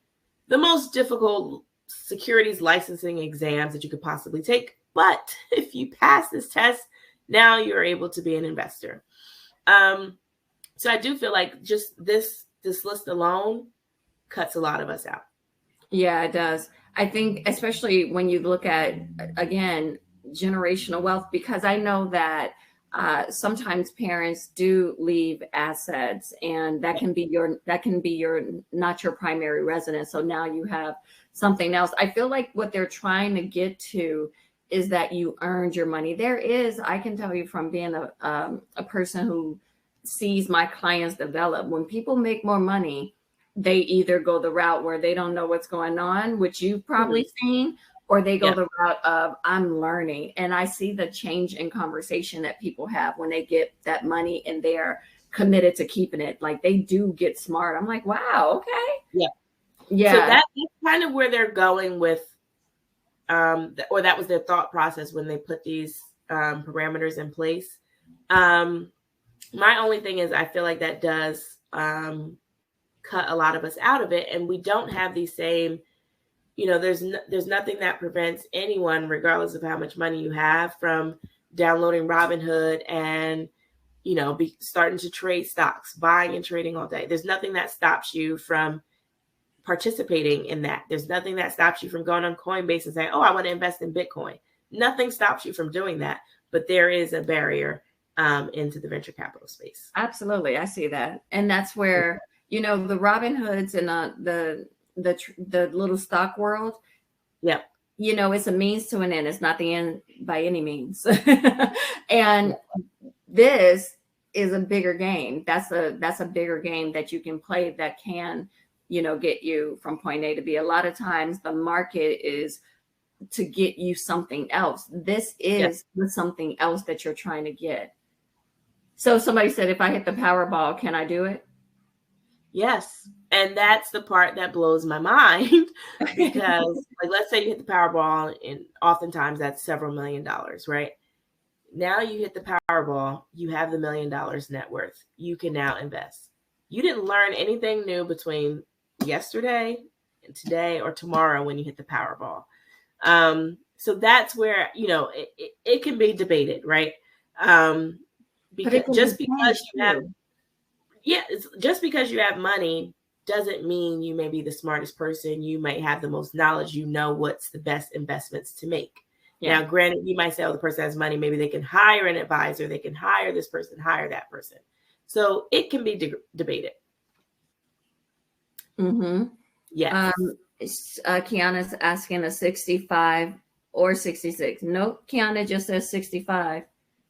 Speaker 7: the most difficult securities licensing exams that you could possibly take. But if you pass this test, now you're able to be an investor. So I do feel like just this list alone cuts a lot of us out.
Speaker 6: Yeah, it does. I think, especially when you look at, again, generational wealth, because I know that sometimes parents do leave assets, and that can be your not your primary residence. So now you have something else. I feel like what they're trying to get to is that you earned your money. I can tell you from being a person who sees my clients develop, when people make more money, they either go the route where they don't know what's going on, which you've probably seen, or they go the route of I'm learning. And I see the change in conversation that people have when they get that money and they're committed to keeping it. Like they do get smart. I'm like, wow, okay. Yeah.
Speaker 7: So that's kind of where they're going with, or that was their thought process when they put these parameters in place. My only thing is I feel like that does cut a lot of us out of it, and we don't have these same, there's nothing that prevents anyone, regardless of how much money you have, from downloading Robinhood and starting to trade stocks, buying and trading all day. There's nothing that stops you from participating in that. There's nothing that stops you from going on Coinbase and saying, oh, I want to invest in Bitcoin. Nothing stops you from doing that, but there is a barrier into the venture capital space.
Speaker 6: Absolutely, I see that, and that's where the Robinhoods and the little stock world.
Speaker 7: Yeah,
Speaker 6: it's a means to an end. It's not the end by any means. And this is a bigger game. That's a bigger game that you can play that can get you from point A to B. A lot of times the market is to get you something else. This is something else that you're trying to get. So somebody said, if I hit the Powerball, can I do it?
Speaker 7: Yes. And that's the part that blows my mind because let's say you hit the Powerball, and oftentimes that's several $1 million, right? Now you hit the Powerball, you have the $1 million net worth. You can now invest. You didn't learn anything new between yesterday and today or tomorrow when you hit the Powerball. So that's where, it can be debated, right? Because just because you have money doesn't mean you may be the smartest person. You might have the most knowledge. What's the best investments to make. Yeah. Now, granted, you might say, oh, the person has money. Maybe they can hire an advisor. They can hire this person, hire that person. So it can be debated.
Speaker 6: Mm-hmm.
Speaker 7: Yeah.
Speaker 6: Kiana's asking a 65 or 66. Nope. Kiana just says 65.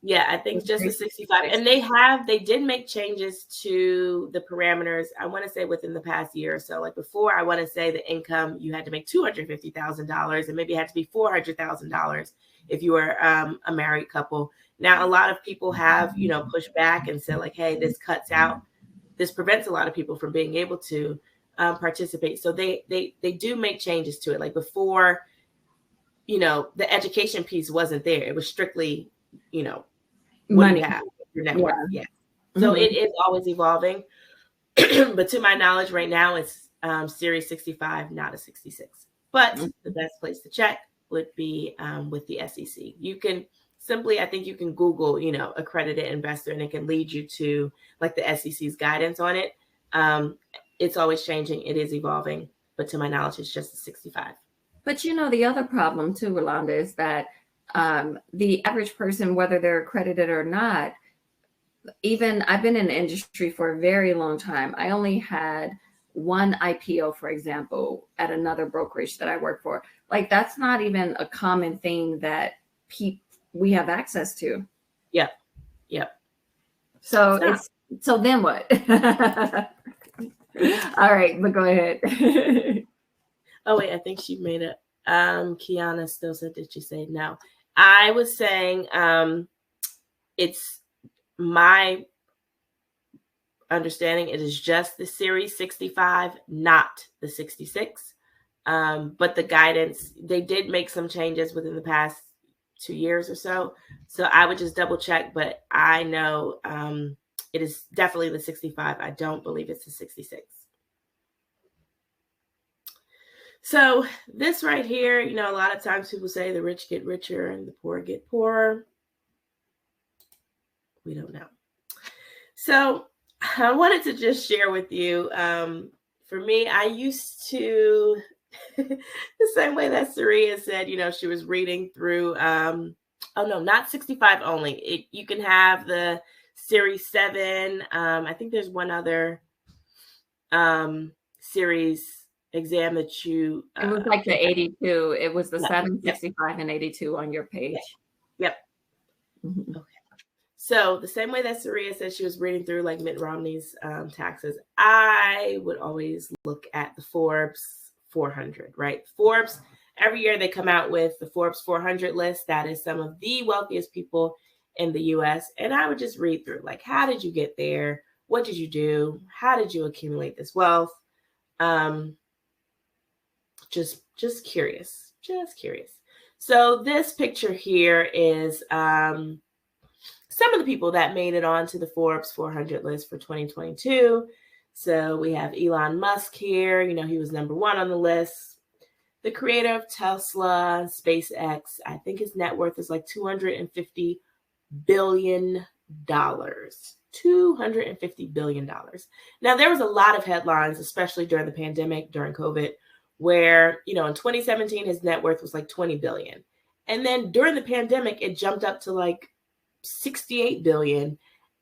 Speaker 7: Yeah, I think just the 65. And they did make changes to the parameters, I want to say within the past year or so. Like before, I want to say the income, you had to make $250,000 and maybe it had to be $400,000 if you were a married couple. Now, a lot of people have, pushed back and said like, hey, this prevents a lot of people from being able to participate. So they do make changes to it. Like before, the education piece wasn't there. It was strictly, money, you have, your net worth. Yeah. So it is always evolving. But to my knowledge right now, it's Series 65, not a 66. But the best place to check would be with the SEC. You can simply, I think you can Google, accredited investor, and it can lead you to like the SEC's guidance on it. It's always changing. It is evolving. But to my knowledge, it's just a 65.
Speaker 6: But the other problem too, Rolanda, is that the average person, whether they're accredited or not, even I've been in the industry for a very long time. I only had one IPO, for example, at another brokerage that I work for. Like that's not even a common thing that we have access to.
Speaker 7: Yep.
Speaker 6: So so then what? All right, but go ahead.
Speaker 7: Oh wait, I think she made it. Kiana still said, did she say no? I was saying it's my understanding it is just the Series 65, not the 66. But the guidance, they did make some changes within the past 2 years or so. So I would just double check, but I know it is definitely the 65. I don't believe it's the 66. So this right here, a lot of times people say the rich get richer and the poor get poorer. We don't know. So I wanted to just share with you, for me, I used to the same way that Saria said, she was reading through, oh no, not 65 only. You can have the Series 7. I think there's one other series exam that you.
Speaker 6: It was like the 82. It was the
Speaker 7: Yeah.
Speaker 6: 765 and 82 on your page.
Speaker 7: Yep.
Speaker 6: Mhm.
Speaker 7: Okay. So the same way that Saria said she was reading through like Mitt Romney's taxes, I would always look at the Forbes 400, right? Forbes, every year they come out with the Forbes 400 list. That is some of the wealthiest people in the US. And I would just read through, like, how did you get there? What did you do? How did you accumulate this wealth? Just curious, So this picture here is some of the people that made it onto the Forbes 400 list for 2022. So we have Elon Musk here. He was number 1 on the list. The creator of Tesla, SpaceX, I think his net worth is like $250 billion. $250 billion. Now, there was a lot of headlines, especially during the pandemic, during COVID, where, in 2017, his net worth was like 20 billion. And then during the pandemic, it jumped up to like 68 billion.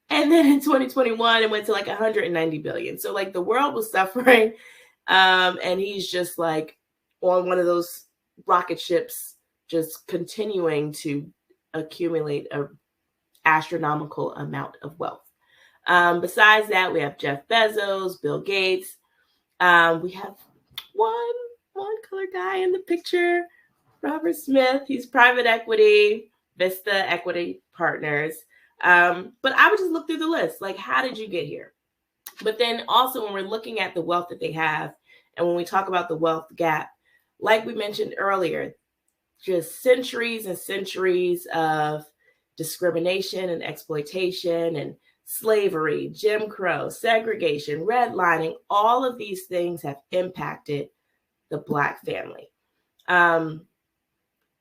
Speaker 7: And then in 2021, it went to like 190 billion. So like the world was suffering. And he's just like on one of those rocket ships, just continuing to accumulate a astronomical amount of wealth. Besides that, we have Jeff Bezos, Bill Gates. We have one color guy in the picture, Robert Smith. He's private equity, Vista Equity Partners. But I would just look through the list. Like, how did you get here? But then also when we're looking at the wealth that they have, and when we talk about the wealth gap, like we mentioned earlier, just centuries and centuries of discrimination and exploitation and slavery, Jim Crow, segregation, redlining, all of these things have impacted the Black family.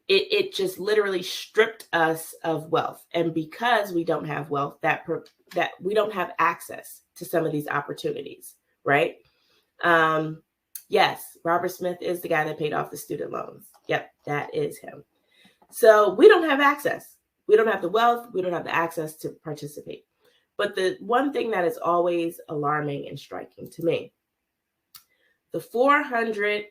Speaker 7: It just literally stripped us of wealth. And because we don't have wealth, that we don't have access to some of these opportunities, right? Yes, Robert Smith is the guy that paid off the student loans. Yep, that is him. So we don't have access. We don't have the wealth. We don't have the access to participate. But the one thing that is always alarming and striking to me, the 400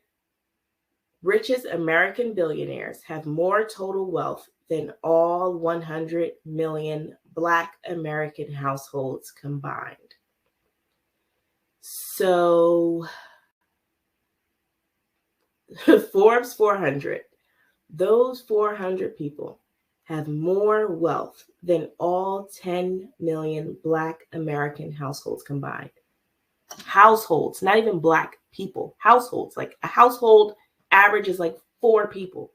Speaker 7: richest American billionaires have more total wealth than all 100 million Black American households combined. So Forbes 400, those 400 people have more wealth than all 10 million Black American households combined. Households, not even Black people, households. Like a household average is like 4 people.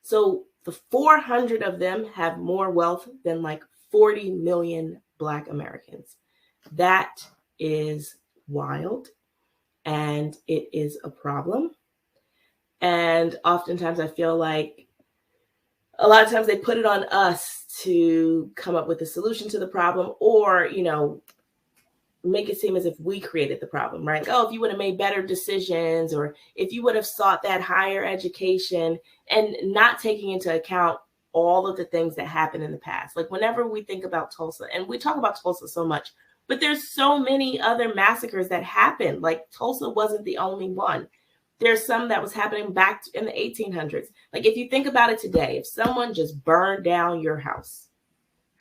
Speaker 7: So the 400 of them have more wealth than like 40 million Black Americans. That is wild, and it is a problem. And oftentimes I feel like a lot of times they put it on us to come up with a solution to the problem, or, make it seem as if we created the problem, right? Oh, if you would have made better decisions, or if you would have sought that higher education, and not taking into account all of the things that happened in the past. Like whenever we think about Tulsa, and we talk about Tulsa so much, but there's so many other massacres that happened. Like Tulsa wasn't the only one. There's some that was happening back in the 1800s. Like if you think about it today, if someone just burned down your house,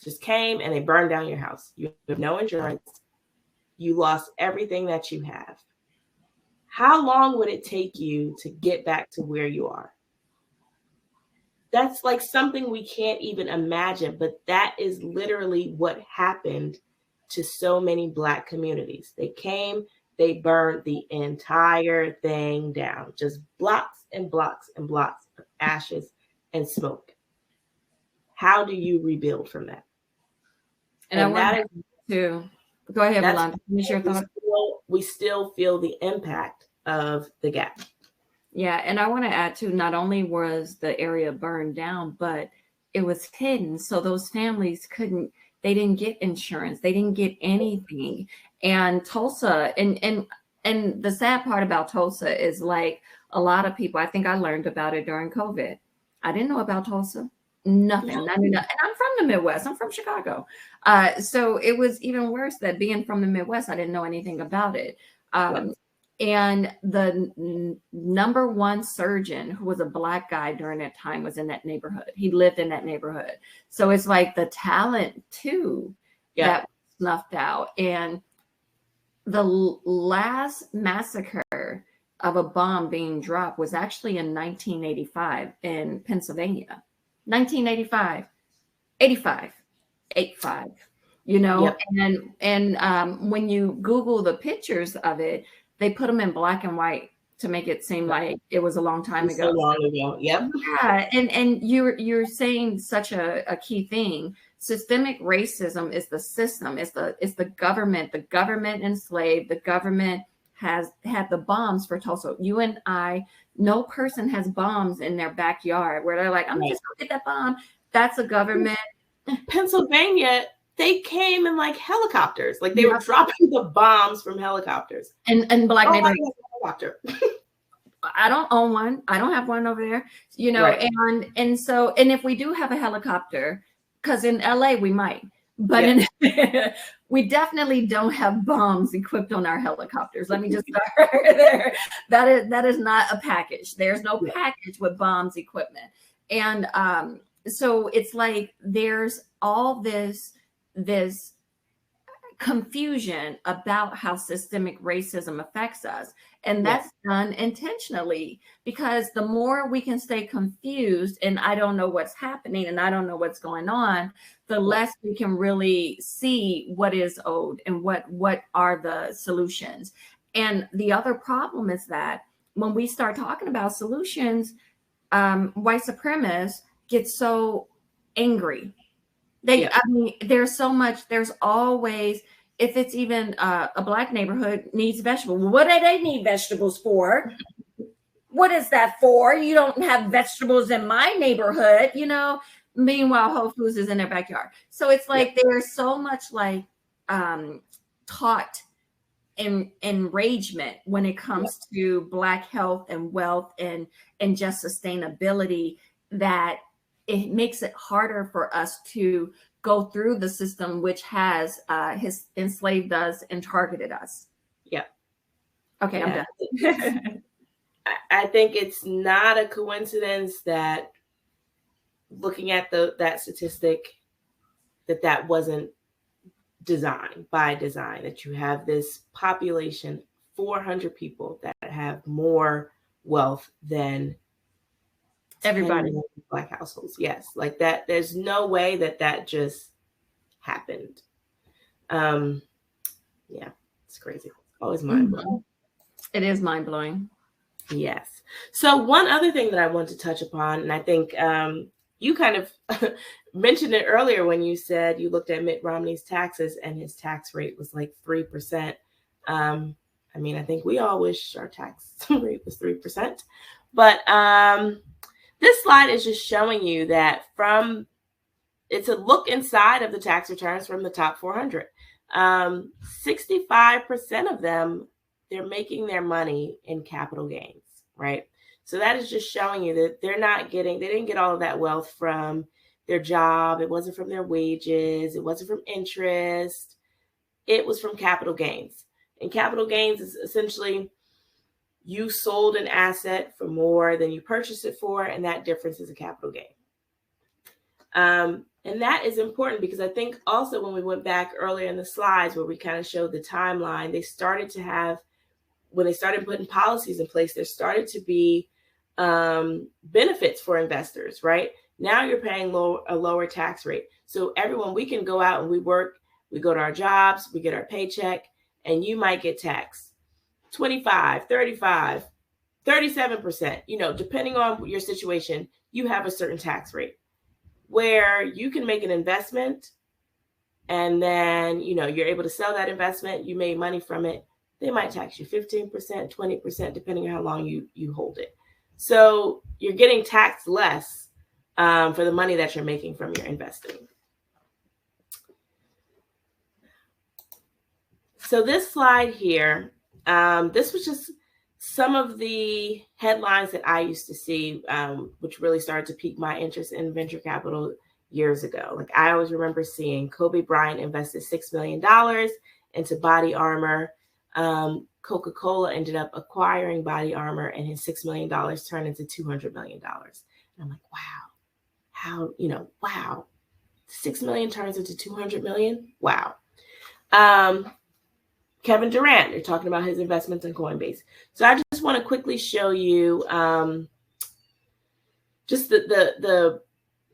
Speaker 7: just came and they burned down your house, you have no insurance, you lost everything that you have. How long would it take you to get back to where you are? That's like something we can't even imagine, but that is literally what happened to so many Black communities. They came, they burned the entire thing down, just blocks and blocks and blocks of ashes and smoke. How do you rebuild from that?
Speaker 6: And that is to go ahead, Rolanda. Finish your thought.
Speaker 7: We still feel the impact of the gap.
Speaker 6: Yeah, and I want to add to, not only was the area burned down, but it was hidden. So those families they didn't get insurance. They didn't get anything. And Tulsa, and And the sad part about Tulsa is like a lot of people, I think I learned about it during COVID. I didn't know about Tulsa. Nothing.
Speaker 7: No.
Speaker 6: I mean, and I'm from the Midwest. I'm from Chicago. So it was even worse that being from the Midwest, I didn't know anything about it. And the number one surgeon, who was a Black guy during that time, was in that neighborhood. He lived in that neighborhood. So it's like the talent too that was snuffed out. And the last massacre of a bomb being dropped was actually in 1985 in Pennsylvania. 1985, 85, you know, and when you Google the pictures of it, they put them in black and white to make it seem like it was a long time ago.
Speaker 7: So long ago. Yep.
Speaker 6: Yeah, and you're saying such a key thing. Systemic racism is the system. It's the government. The government enslaved. The government has had the bombs for Tulsa. You and I, no person has bombs in their backyard where they're like, I'm just gonna get that bomb. That's a government.
Speaker 7: Pennsylvania, they came in like helicopters. Like they were dropping the bombs from helicopters.
Speaker 6: And Black neighborhoods.
Speaker 7: Helicopter.
Speaker 6: I don't own one. I don't have one over there. You know, and so if we do have a helicopter, because in LA we might, but we definitely don't have bombs equipped on our helicopters. Let me just start there. That is not a package. There's no package with bombs equipment. And so it's like there's all this confusion about how systemic racism affects us. And that's done intentionally, because the more we can stay confused and I don't know what's happening and I don't know what's going on, the less we can really see what is owed and what are the solutions. And the other problem is that when we start talking about solutions, white supremacists get so angry. I mean, there's so much, there's always, if it's even a Black neighborhood needs vegetables. What do they need vegetables for? What is that for? You don't have vegetables in my neighborhood, you know? Meanwhile, Whole Foods is in their backyard. So it's like there's so much like taught enragement when it comes to Black health and wealth and just sustainability, that it makes it harder for us to go through the system, which has enslaved us and targeted us. Yeah. Okay, I'm done.
Speaker 7: I think it's not a coincidence that looking at that statistic, that wasn't designed by design, that you have this population, 400 people that have more wealth than everybody in Black households. Yes, like that. There's no way that just happened. Yeah, it's crazy. Always mind blowing.
Speaker 6: It is mind blowing.
Speaker 7: Yes. So one other thing that I want to touch upon, and I think you kind of mentioned it earlier when you said you looked at Mitt Romney's taxes and his tax rate was like 3%. I mean, I think we all wish our tax rate was 3%, but this slide is just showing you that it's a look inside of the tax returns from the top 400. 65% of them, they're making their money in capital gains, right? So that is just showing you that they didn't get all of that wealth from their job. It wasn't from their wages. It wasn't from interest. It was from capital gains. And capital gains is essentially you sold an asset for more than you purchased it for, and that difference is a capital gain. And that is important because I think also when we went back earlier in the slides where we kind of showed the timeline, when they started putting policies in place, there started to be benefits for investors, right? Now you're paying a lower tax rate. So everyone, we can go out and we work, we go to our jobs, we get our paycheck, and you might get taxed 25, 35, 37%, depending on your situation, you have a certain tax rate where you can make an investment and then, you're able to sell that investment. You made money from it. They might tax you 15%, 20%, depending on how long you hold it. So you're getting taxed less for the money that you're making from your investing. So this slide here This was just some of the headlines that I used to see, which really started to pique my interest in venture capital years ago. Like I always remember seeing Kobe Bryant invested $6 million into Body Armor. Coca-Cola ended up acquiring Body Armor, and his $6 million turned into $200 million. And I'm like, wow, how, wow, 6 million turns into 200 million. Wow. Kevin Durant, they're talking about his investments in Coinbase. So I just want to quickly show you just the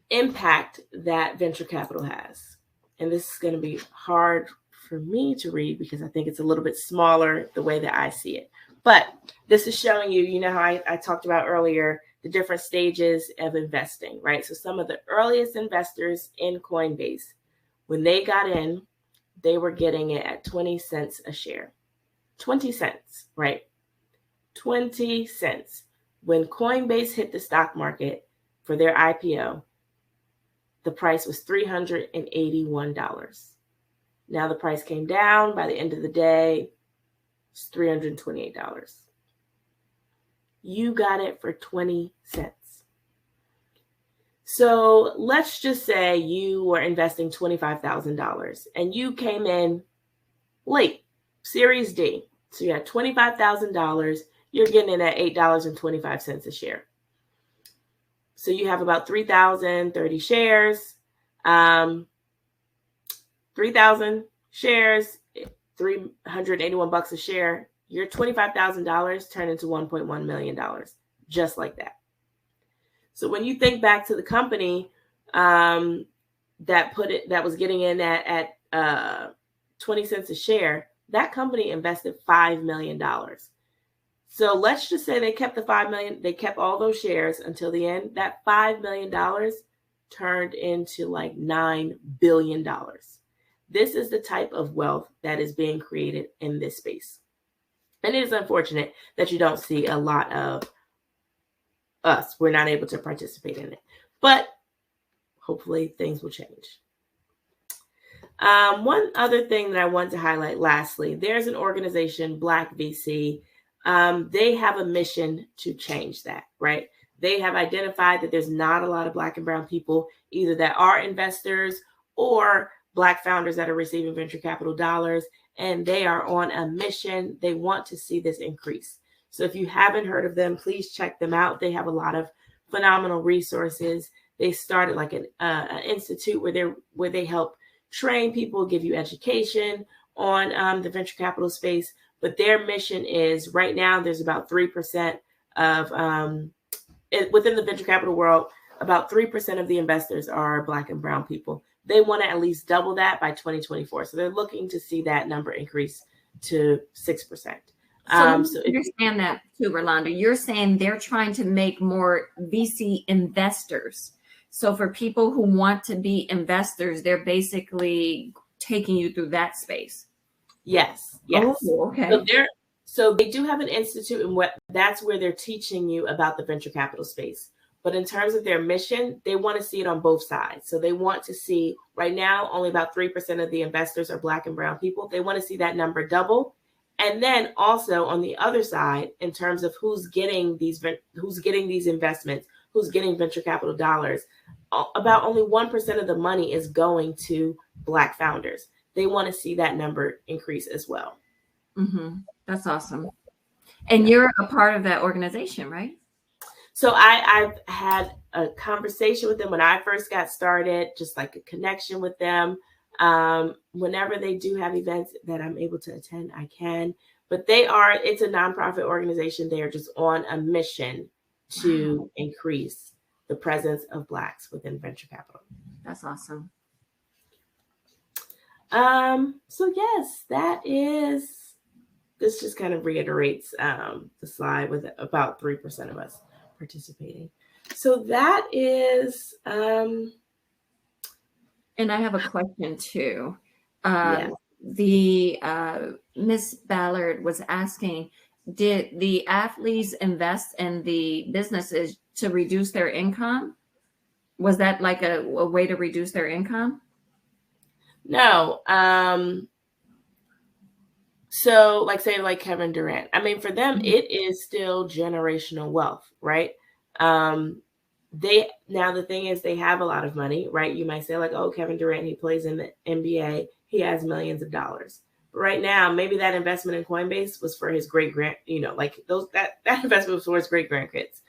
Speaker 7: impact that venture capital has. And this is going to be hard for me to read because I think it's a little bit smaller the way that I see it. But this is showing you, how I talked about earlier, the different stages of investing, right? So some of the earliest investors in Coinbase, when they got in, they were getting it at 20 cents a share. 20 cents, right? 20 cents. When Coinbase hit the stock market for their IPO, the price was $381. Now the price came down. By the end of the day, it's $328. You got it for 20 cents. So let's just say you were investing $25,000 and you came in late, Series D. So you had $25,000. You're getting it at $8.25 a share. So you have about 3,030 shares. 3,000 shares, $381 a share. Your $25,000 turned into $1.1 million, just like that. So when you think back to the company that was getting in at 20 cents a share, that company invested $5 million. So let's just say they kept the $5 million, they kept all those shares until the end. That $5 million turned into like $9 billion. This is the type of wealth that is being created in this space. And it is unfortunate that you don't see a lot of us. We're not able to participate in it. But hopefully things will change. One other thing that I want to highlight lastly, there's an organization, Black VC. They have a mission to change that, right? They have identified that there's not a lot of Black and brown people either that are investors or Black founders that are receiving venture capital dollars, and they are on a mission. They want to see this increase. So if you haven't heard of them, please check them out. They have a lot of phenomenal resources. They started like an institute where they help train people, give you education on the venture capital space. But their mission is right now there's about 3% of within the venture capital world, about 3% of the investors are Black and brown people. They want to at least double that by 2024. So they're looking to see that number increase to 6%.
Speaker 6: So understand that too, Rolanda. You're saying they're trying to make more VC investors. So for people who want to be investors, they're basically taking you through that space.
Speaker 7: Yes.
Speaker 6: Oh, okay.
Speaker 7: So they do have an institute, and that's where they're teaching you about the venture capital space. But in terms of their mission, they want to see it on both sides. So they want to see right now, only about 3% of the investors are Black and brown people. They want to see that number double. And then also on the other side, in terms of who's getting these investments, who's getting venture capital dollars, about only 1% of the money is going to Black founders. They want to see that number increase as well.
Speaker 6: Mm-hmm. That's awesome. And you're a part of that organization, right?
Speaker 7: So I've had a conversation with them when I first got started, just like a connection with them. Whenever they do have events that I'm able to attend, I can. But it's a nonprofit organization. They are just on a mission to increase the presence of Blacks within venture capital.
Speaker 6: That's awesome.
Speaker 7: So yes, this just kind of reiterates the slide with about 3% of us participating. So that is
Speaker 6: and I have a question too.
Speaker 7: Yeah.
Speaker 6: The Miss Ballard was asking, did the athletes invest in the businesses to reduce their income? Was that like a way to reduce their income?
Speaker 7: No. So, like say like Kevin Durant, I mean, for them, it is still generational wealth, right? Now the thing is they have a lot of money, right? You might say like, oh, Kevin Durant, he plays in the NBA, he has millions of dollars. But right now, maybe that investment in Coinbase was for his like that investment was for his great grandkids.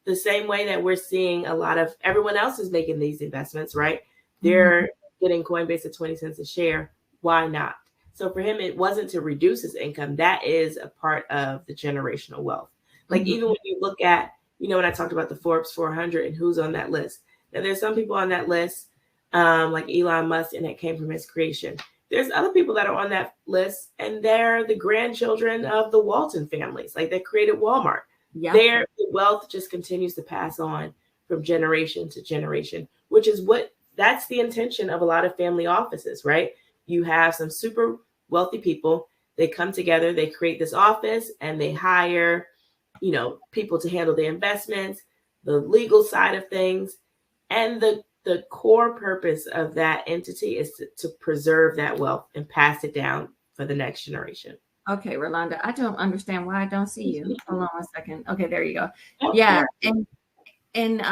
Speaker 7: The same way that we're seeing a lot of everyone else is making these investments, right? They're getting Coinbase at 20 cents a share. Why not? So for him, it wasn't to reduce his income. That is a part of the generational wealth. Like even when you look at, when I talked about the Forbes 400 and who's on that list. Now there's some people on that list, like Elon Musk, and it came from his creation. There's other people that are on that list, and they're the grandchildren of the Walton families. Like they created Walmart. Yeah. Their wealth just continues to pass on from generation to generation, which is that's the intention of a lot of family offices, right? You have some super wealthy people. They come together, they create this office, and they hire, people to handle the investments, the legal side of things. And the core purpose of that entity is to preserve that wealth and pass it down for the next generation.
Speaker 6: Okay, Rolanda, I don't understand why I don't see you. Hold on 1 second. Okay, there you go. Yeah. And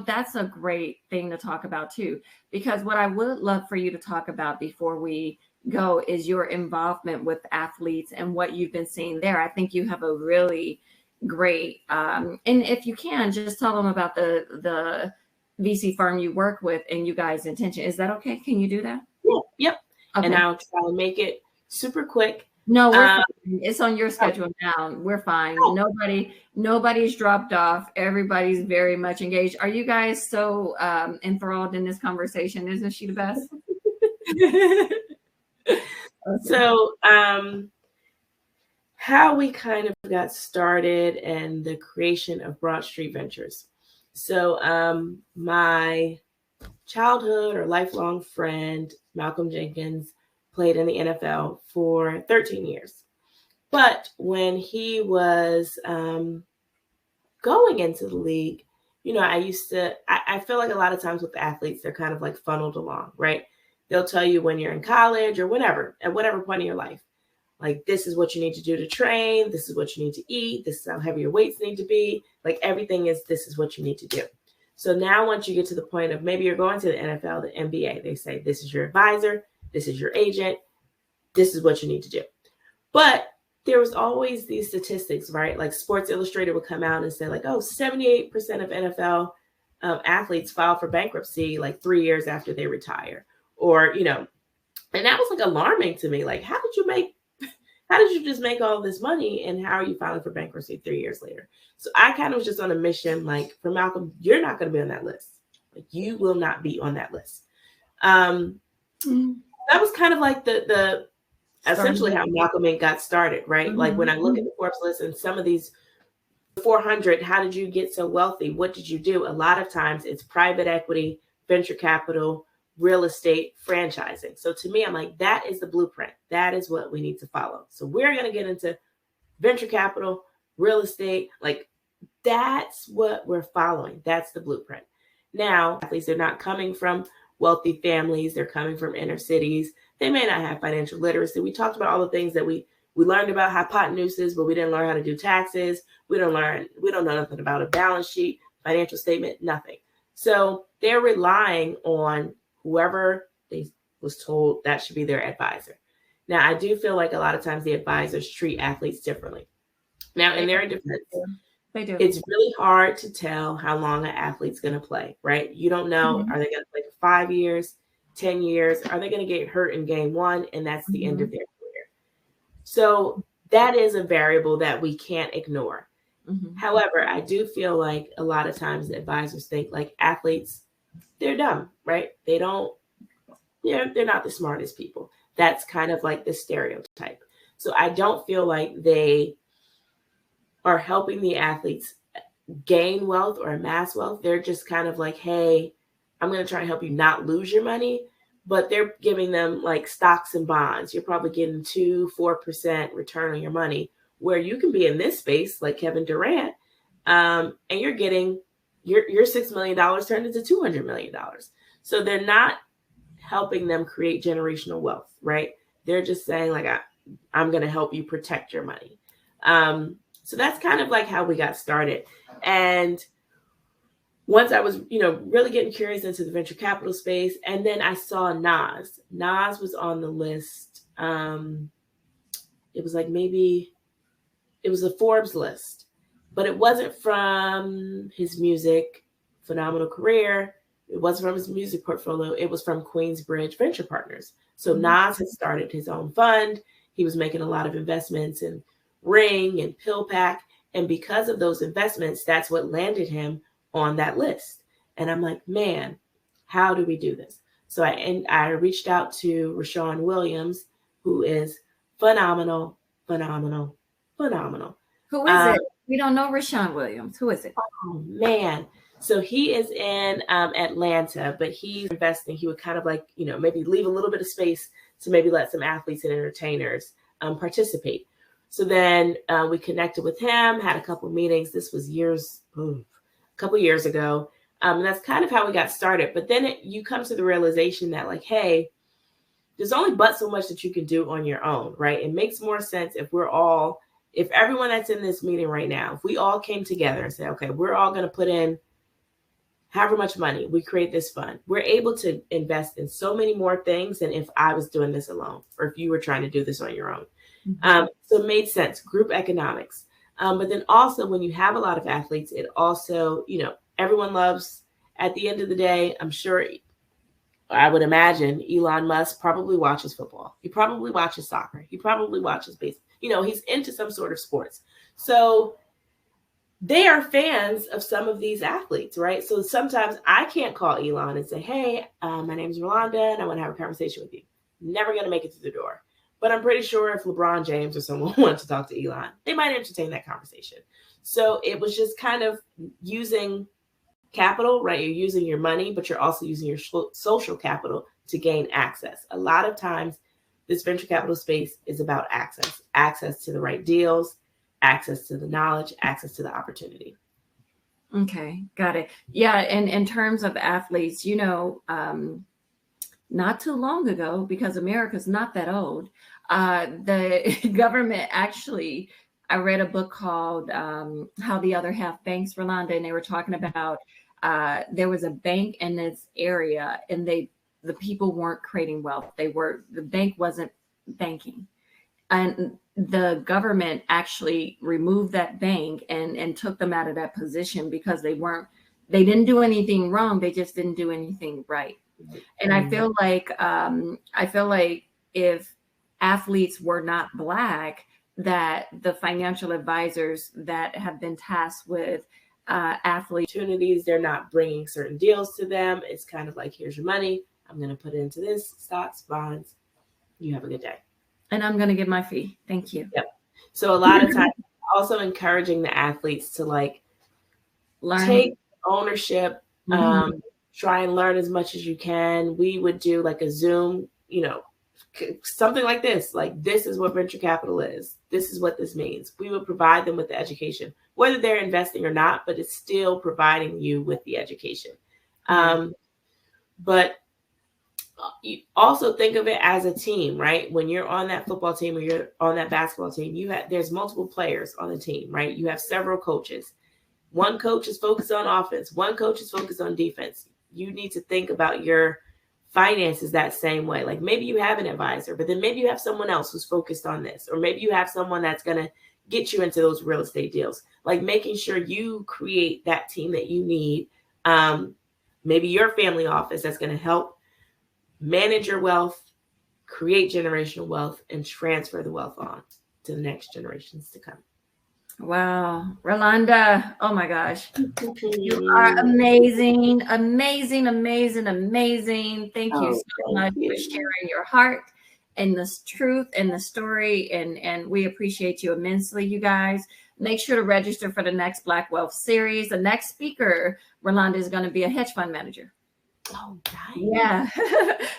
Speaker 6: that's a great thing to talk about too, because what I would love for you to talk about before we go is your involvement with athletes and what you've been seeing there. I think you have a really great, and if you can, just tell them about the VC firm you work with and you guys' intention. Is that okay? Can you do that?
Speaker 7: Yeah. Yep. Okay. And I'll try to make it super quick.
Speaker 6: No, we're fine. It's on your schedule now. We're fine. Nobody's dropped off. Everybody's very much engaged. Are you guys so enthralled in this conversation? Isn't she the best?
Speaker 7: So how we kind of got started and the creation of Broad Street Ventures. So my childhood or lifelong friend, Malcolm Jenkins, played in the NFL for 13 years. But when he was going into the league, I feel like a lot of times with the athletes, they're kind of like funneled along, right? They'll tell you when you're in college or whatever, at whatever point in your life, like, this is what you need to do to train. This is what you need to eat. This is how heavy your weights need to be. Like everything this is what you need to do. So now once you get to the point of maybe you're going to the NFL, the NBA, they say, this is your advisor. This is your agent. This is what you need to do. But there was always these statistics, right? Like Sports Illustrated would come out and say like, 78% of NFL athletes file for bankruptcy like 3 years after they retire. Or, and that was like alarming to me. Like, how did you just make all this money and how are you filing for bankruptcy 3 years later? So I kind of was just on a mission, like for Malcolm, you're not going to be on that list. Like you will not be on that list. That was kind of like the essentially how Malcolm X got started, right? Like when I look at the Forbes list and some of these 400, how did you get so wealthy? What did you do? A lot of times it's private equity, venture capital, real estate, franchising. So to me, I'm like, that is the blueprint. That is what we need to follow. So we're going to get into venture capital, real estate. Like that's what we're following. That's the blueprint. Now, athletes, they're not coming from wealthy families. They're coming from inner cities. They may not have financial literacy. We talked about all the things that we learned about hypotenuses, but we didn't learn how to do taxes. We don't know nothing about a balance sheet, financial statement, nothing. So they're relying on whoever they was told that should be their advisor. Now, I do feel like a lot of times the advisors treat athletes differently. Now, in their defense,
Speaker 6: they do.
Speaker 7: It's really hard to tell how long an athlete's going to play, right? You don't know, are they going to play for 5 years, 10 years? Are they going to get hurt in game one? And that's the end of their career. So that is a variable that we can't ignore. However, I do feel like a lot of times the advisors think like athletes, they're dumb, right? They're not the smartest people. That's kind of like the stereotype. So I don't feel like they are helping the athletes gain wealth or amass wealth. They're just kind of like, hey, I'm going to try and help you not lose your money. But they're giving them like stocks and bonds. You're probably getting 2-4% return on your money, where you can be in this space like Kevin Durant, and you're getting your $6 million turned into $200 million. So they're not helping them create generational wealth, right? They're just saying like, I'm going to help you protect your money. So that's kind of like how we got started. And once I was, really getting curious into the venture capital space, and then I saw Nas. Nas was on the list. It was like maybe it was a Forbes list, but it wasn't from his music phenomenal career. It wasn't from his music portfolio. It was from Queensbridge Venture Partners. So Nas had started his own fund. He was making a lot of investments in Ring and PillPack. And because of those investments, that's what landed him on that list. And I'm like, man, how do we do this? So I reached out to Rashawn Williams, who is phenomenal. Who
Speaker 6: is it? We don't know Rashawn Williams. Who is it?
Speaker 7: Oh, man. So he is in Atlanta, but he's investing. He would kind of like, maybe leave a little bit of space to maybe let some athletes and entertainers participate. So then we connected with him, had a couple of meetings. This was a couple of years ago. And that's kind of how we got started. But then you come to the realization that like, hey, there's only but so much that you can do on your own, right? It makes more sense if everyone that's in this meeting right now, if we all came together and said, okay, we're all going to put in however much money, we create this fund. We're able to invest in so many more things than if I was doing this alone or if you were trying to do this on your own. So it made sense, group economics. But then also when you have a lot of athletes, it also, everyone loves, at the end of the day, I'm sure, I would imagine Elon Musk probably watches football. He probably watches soccer. He probably watches baseball. He's into some sort of sports. So they are fans of some of these athletes, right? So sometimes I can't call Elon and say, hey, my name is Rolanda and I want to have a conversation with you. Never going to make it through the door. But I'm pretty sure if LeBron James or someone wanted to talk to Elon, they might entertain that conversation. So it was just kind of using capital, right? You're using your money, but you're also using your social capital to gain access. A lot of times, this venture capital space is about access to the right deals, access to the knowledge, access to the opportunity.
Speaker 6: Okay, got it. Yeah, and in terms of athletes, not too long ago, because America's not that old, the government actually, I read a book called How the Other Half Banks, Rolanda, and they were talking about there was a bank in this area and the people weren't creating wealth. The bank wasn't banking. And the government actually removed that bank and took them out of that position because they didn't do anything wrong. They just didn't do anything right. And I feel like if athletes were not Black, that the financial advisors that have been tasked with athlete
Speaker 7: opportunities, they're not bringing certain deals to them. It's kind of like, here's your money. I'm going to put it into this, stocks, bonds. You have a good day.
Speaker 6: And I'm going to get my fee. Thank you.
Speaker 7: Yep. So a lot of times also encouraging the athletes to like take ownership, try and learn as much as you can. We would do like a Zoom, something like this. Like, this is what venture capital is. This is what this means. We would provide them with the education, whether they're investing or not, but it's still providing you with the education. But you also think of it as a team, right? When you're on that football team or you're on that basketball team, there's multiple players on the team, right? You have several coaches. One coach is focused on offense. One coach is focused on defense. You need to think about your finances that same way. Like, maybe you have an advisor, but then maybe you have someone else who's focused on this, or maybe you have someone that's going to get you into those real estate deals. Like, making sure you create that team that you need. Maybe your family office that's going to help manage your wealth, create generational wealth, and transfer the wealth on to the next generations to come.
Speaker 6: Wow. Rolanda, oh my gosh. You are amazing, amazing, amazing, amazing. Thank you so much for sharing your heart and this truth and the story. And we appreciate you immensely, you guys. Make sure to register for the next Black Wealth series. The next speaker, Rolanda, is going to be a hedge fund manager.
Speaker 7: Oh, nice.
Speaker 6: Yeah.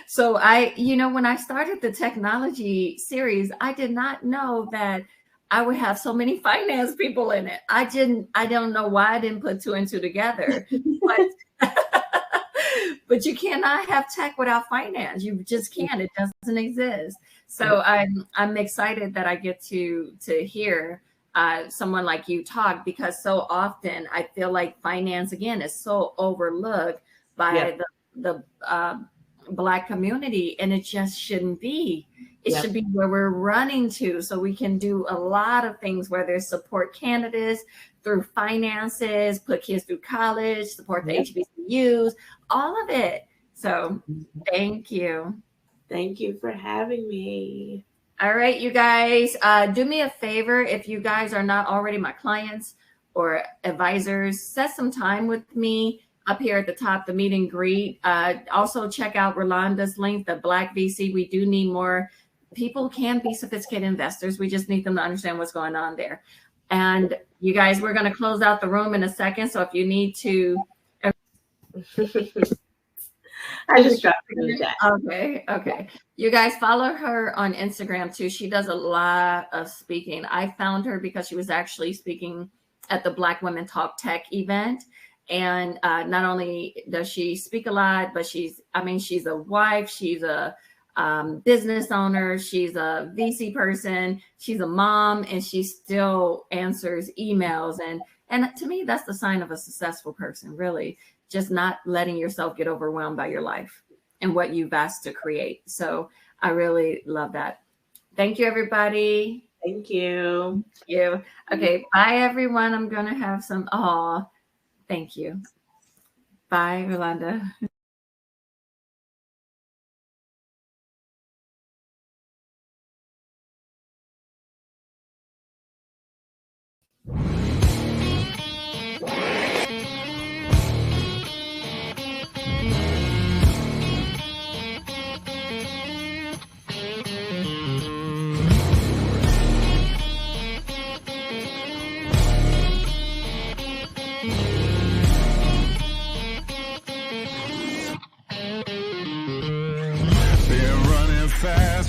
Speaker 6: So when I started the technology series, I did not know that I would have so many finance people in it. I don't know why I didn't put two and two together, but you cannot have tech without finance. You just can't. It doesn't exist. So I'm excited that I get to hear someone like you talk, because so often I feel like finance again is so overlooked by the Black community, and it just shouldn't be. It should be where we're running to, so we can do a lot of things, whether it's support candidates through finances, put kids through college, support the HBCUs, all of it. So thank you.
Speaker 7: Thank you for having me.
Speaker 6: All right, you guys, do me a favor. If you guys are not already my clients or advisors, set some time with me up here at the top, the meet and greet. Also check out Rolanda's link, the Black VC. We do need more people. Can be sophisticated investors. We just need them to understand what's going on there. And you guys, we're going to close out the room in a second. So if you need to.
Speaker 7: I just dropped it in the chat.
Speaker 6: Okay. You guys follow her on Instagram too. She does a lot of speaking. I found her because she was actually speaking at the Black Women Talk Tech event. And not only does she speak a lot, but she's a wife, she's a business owner, she's a VC person, she's a mom, and she still answers emails. And to me, that's the sign of a successful person, really, just not letting yourself get overwhelmed by your life and what you've asked to create. So I really love that. Thank you, everybody.
Speaker 7: Thank you.
Speaker 6: Thank you. Okay, bye, everyone. I'm going to have some, thank you. Bye, Rolanda.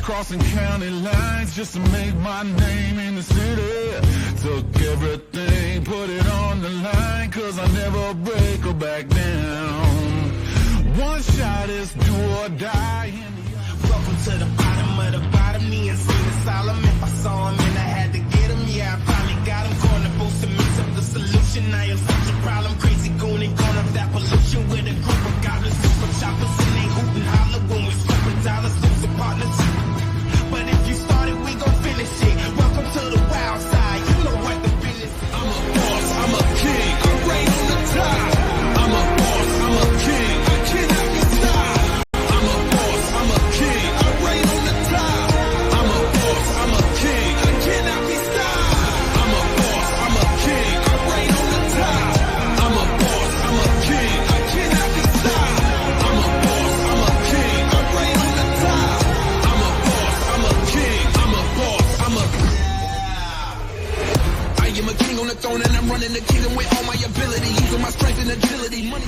Speaker 1: Crossing county lines just to make my name in the city. Took everything, put it on the line, cause I never break or back down. One shot is do or die.
Speaker 2: Welcome to the bottom of the bottom, me and St. Solomon. If I saw him and I had to get him, yeah, I probably got him. Corner boost to mix up the solution. I am such a problem, crazy goon and gone up that pollution with a group of goblins, super choppers, and they hoot and holler when we scooping dollars, losing partners. But if you started, we gon' finish it. Welcome to the wild side. You know what the business is.
Speaker 3: I'm a boss, I'm a king, I reign on the top. I'm a boss, I'm a king, I cannot be stopped. I'm a boss, I'm a king, I reign on the top. I'm a boss, I'm a king, I cannot be stopped. I'm a boss, I'm a king, I reign on the top. I'm a boss, I'm a king, I cannot be stopped. I'm a boss, I'm a king, I reign on the top. I'm a boss, I'm a king, I'm a boss, I'm a I am a king on the throne and I'm running the kingdom with all my ability, using my strength and agility. Money.